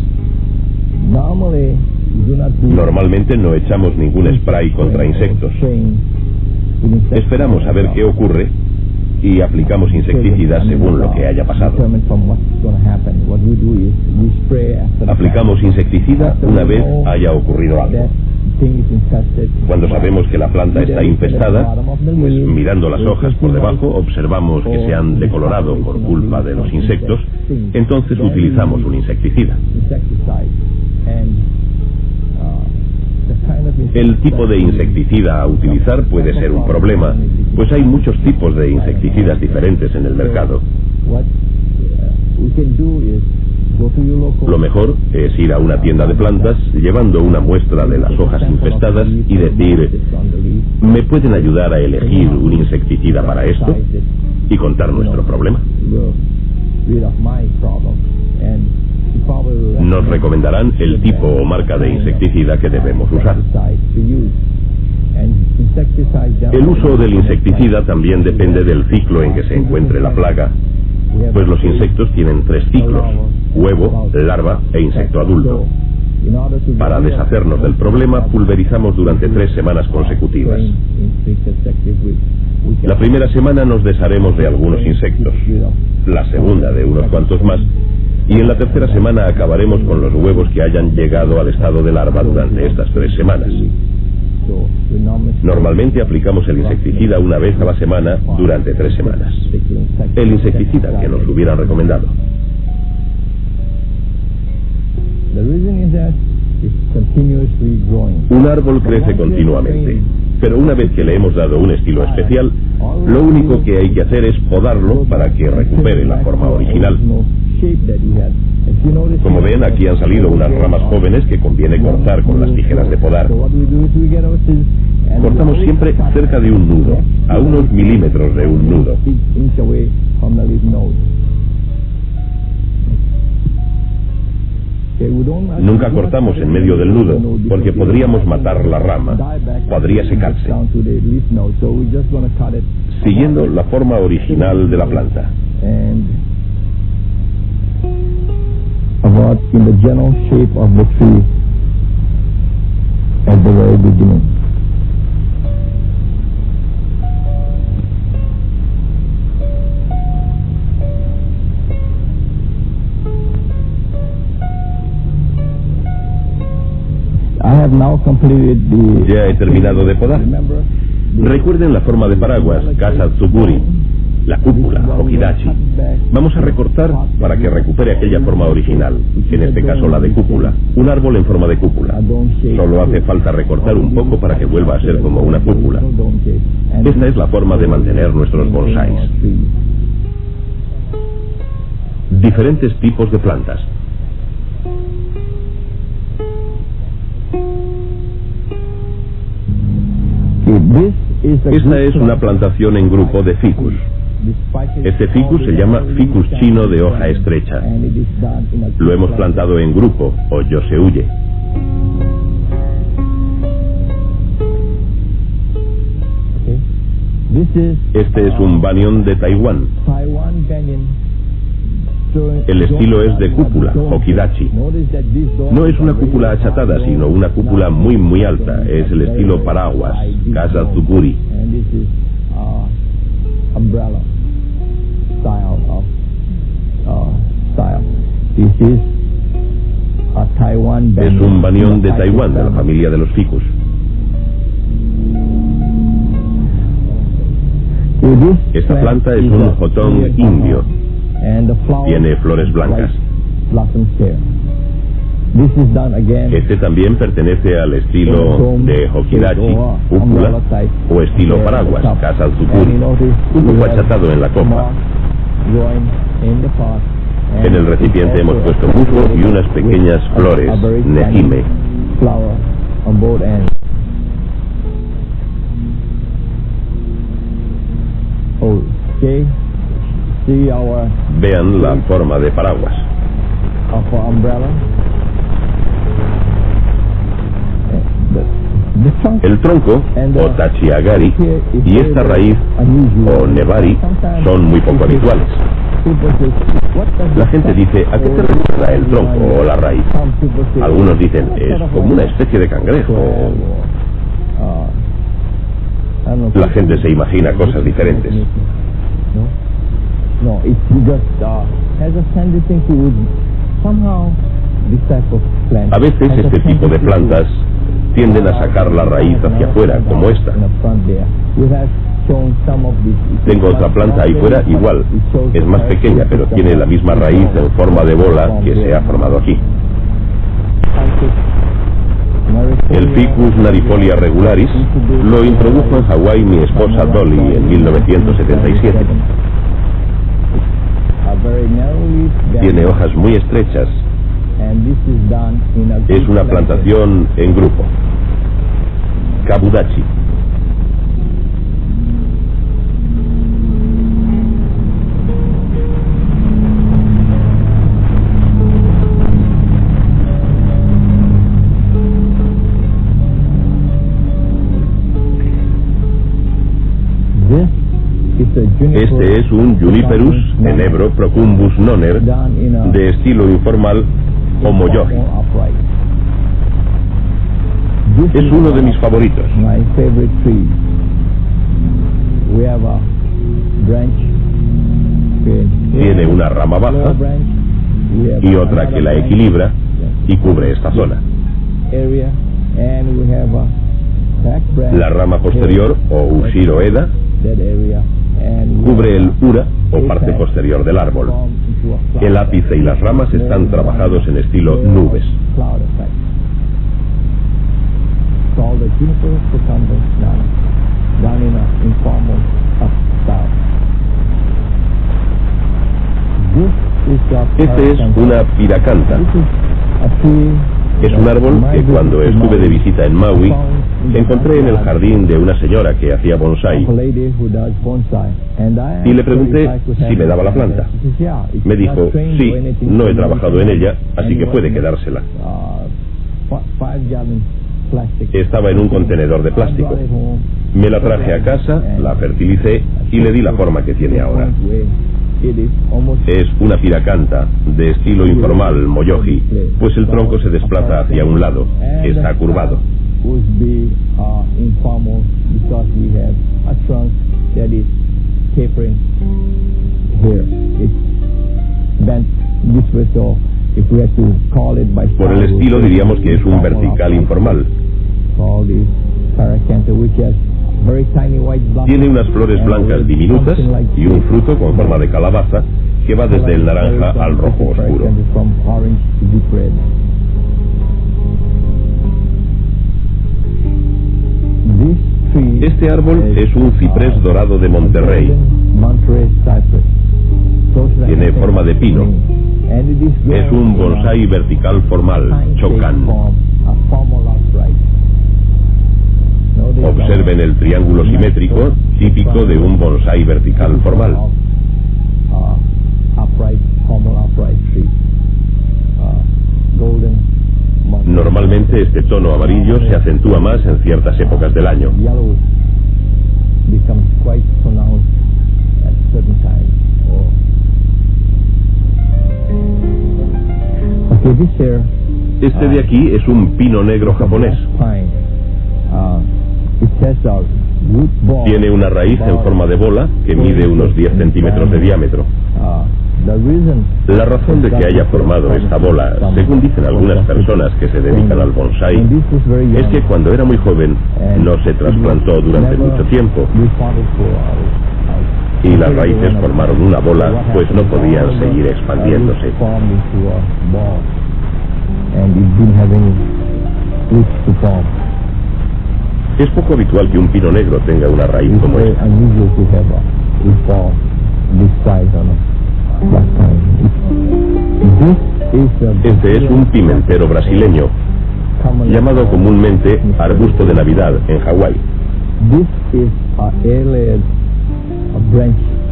Normally, we do not do Normalmente no echamos ningún spray contra insectos. Esperamos a ver qué ocurre y aplicamos insecticidas según lo que haya pasado. Aplicamos insecticida una vez haya ocurrido algo. Cuando sabemos que la planta está infestada, pues mirando las hojas por debajo observamos que se han decolorado por culpa de los insectos, entonces utilizamos un insecticida. El tipo de insecticida a utilizar puede ser un problema, pues hay muchos tipos de insecticidas diferentes en el mercado. Lo mejor es ir a una tienda de plantas llevando una muestra de las hojas infestadas y decir: ¿me pueden ayudar a elegir un insecticida para esto? Y contar nuestro problema. Nos recomendarán el tipo o marca de insecticida que debemos usar. El uso del insecticida también depende del ciclo en que se encuentre la plaga, pues los insectos tienen 3 ciclos: huevo, larva e insecto adulto. Para deshacernos del problema, pulverizamos durante 3 semanas consecutivas. La primera semana nos desharemos de algunos insectos, la segunda de unos cuantos más, y en la tercera semana acabaremos con los huevos que hayan llegado al estado de larva durante estas 3 semanas. Normalmente aplicamos el insecticida una vez a la semana durante 3 semanas. El insecticida que nos hubieran recomendado. Un árbol crece continuamente, pero una vez que le hemos dado un estilo especial, lo único que hay que hacer es podarlo para que recupere la forma original. Como ven, aquí han salido unas ramas jóvenes que conviene cortar con las tijeras de podar. Cortamos siempre cerca de un nudo, a unos milímetros de un nudo. Nunca cortamos en medio del nudo, porque podríamos matar la rama, podría secarse, siguiendo la forma original de la planta. About in the general shape of the tree at the very beginning. I have now completed the... Ya he terminado de podar. Recuerden la forma de paraguas, Kasa Tsuburi, la cúpula, Hokidachi. Vamos a recortar para que recupere aquella forma original, en este caso la de cúpula, un árbol en forma de cúpula. Solo hace falta recortar un poco para que vuelva a ser como una cúpula. Esta es la forma de mantener nuestros bonsáis. Diferentes tipos de plantas. Esta es una plantación en grupo de ficus. Este ficus se llama ficus chino de hoja estrecha. Lo hemos plantado en grupo, o yoseuye. Este es un banyan de Taiwán. El estilo es de cúpula, Hokidachi. No es una cúpula achatada, sino una cúpula muy alta. Es el estilo paraguas, Kasa Tsuburi. Es un banyan de Taiwán, de la familia de los ficus. Esta planta es un jotón indio. Tiene flores blancas. Este también pertenece al estilo de Hokidachi, cúpula, o estilo paraguas, Kasa Tsuburi, un poco achatado en la copa. En el recipiente hemos puesto musgo y unas pequeñas flores, nejime. Vean la forma de paraguas. El tronco, o tachiagari, y esta raíz, o nebari, son muy poco habituales. La gente dice, ¿a qué te recuerda el tronco o la raíz? Algunos dicen, es como una especie de cangrejo. La gente se imagina cosas diferentes. A veces este tipo de plantas tienden a sacar la raíz hacia afuera, como esta. Tengo otra planta ahí fuera igual. Es más pequeña, pero tiene la misma raíz en forma de bola que se ha formado aquí. El Ficus narifolia regularis lo introdujo en Hawái mi esposa Dolly en 1977. Tiene hojas muy estrechas. Es una plantación en grupo. Kabudachi. Este es un Juniperus enebro procumbus noner de estilo informal o moyoji. Es uno de mis favoritos. Tiene una rama baja y otra que la equilibra y cubre esta zona. La rama posterior, o Ushiro Eda, cubre el ura o parte posterior del árbol. El ápice y las ramas están trabajados en estilo nubes. Este es una piracanta. Es un árbol que cuando estuve de visita en Maui encontré en el jardín de una señora que hacía bonsai y le pregunté si me daba la planta. Me dijo, sí, no he trabajado en ella, así que puede quedársela. Estaba en un contenedor de plástico. Me la traje a casa, la fertilicé y le di la forma que tiene ahora. Es una piracanta de estilo informal, moyoji, pues el tronco se desplaza hacia un lado, está curvado. Por el estilo diríamos que es un vertical informal. Tiene unas flores blancas diminutas y un fruto con forma de calabaza que va desde el naranja al rojo oscuro. Este árbol es un ciprés dorado de Monterrey. Tiene forma de pino. Es un bonsái vertical formal, chocan. Observen el triángulo simétrico típico de un bonsái vertical formal. Normalmente este tono amarillo se acentúa más en ciertas épocas del año. Este de aquí es un pino negro japonés. Tiene una raíz en forma de bola que mide unos 10 centímetros de diámetro. La razón de que haya formado esta bola, según dicen algunas personas que se dedican al bonsái, es que cuando era muy joven no se trasplantó durante mucho tiempo y las raíces formaron una bola, pues no podían seguir expandiéndose. Es poco habitual que un pino negro tenga una raíz como esta. Este es un pimentero brasileño, llamado comúnmente arbusto de Navidad en Hawái.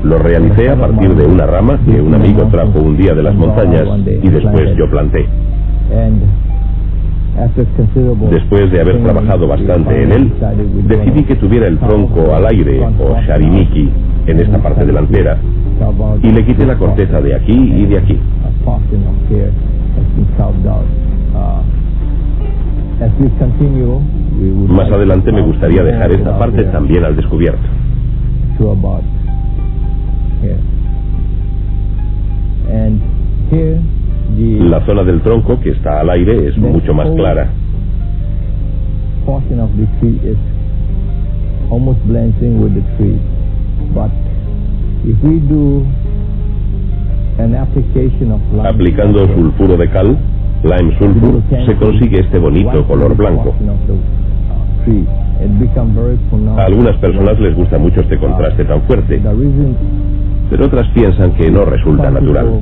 Lo realicé a partir de una rama que un amigo trajo un día de las montañas y después yo planté. Después de haber trabajado bastante en él, decidí que tuviera el tronco al aire, o sharimiki, en esta parte delantera, y le quité la corteza de aquí y de aquí. Más adelante me gustaría dejar esta parte también al descubierto. La zona del tronco que está al aire es mucho más clara. Aplicando sulfuro de cal, lime sulfur, se consigue este bonito color blanco. A algunas personas les gusta mucho este contraste tan fuerte, pero otras piensan que no resulta natural.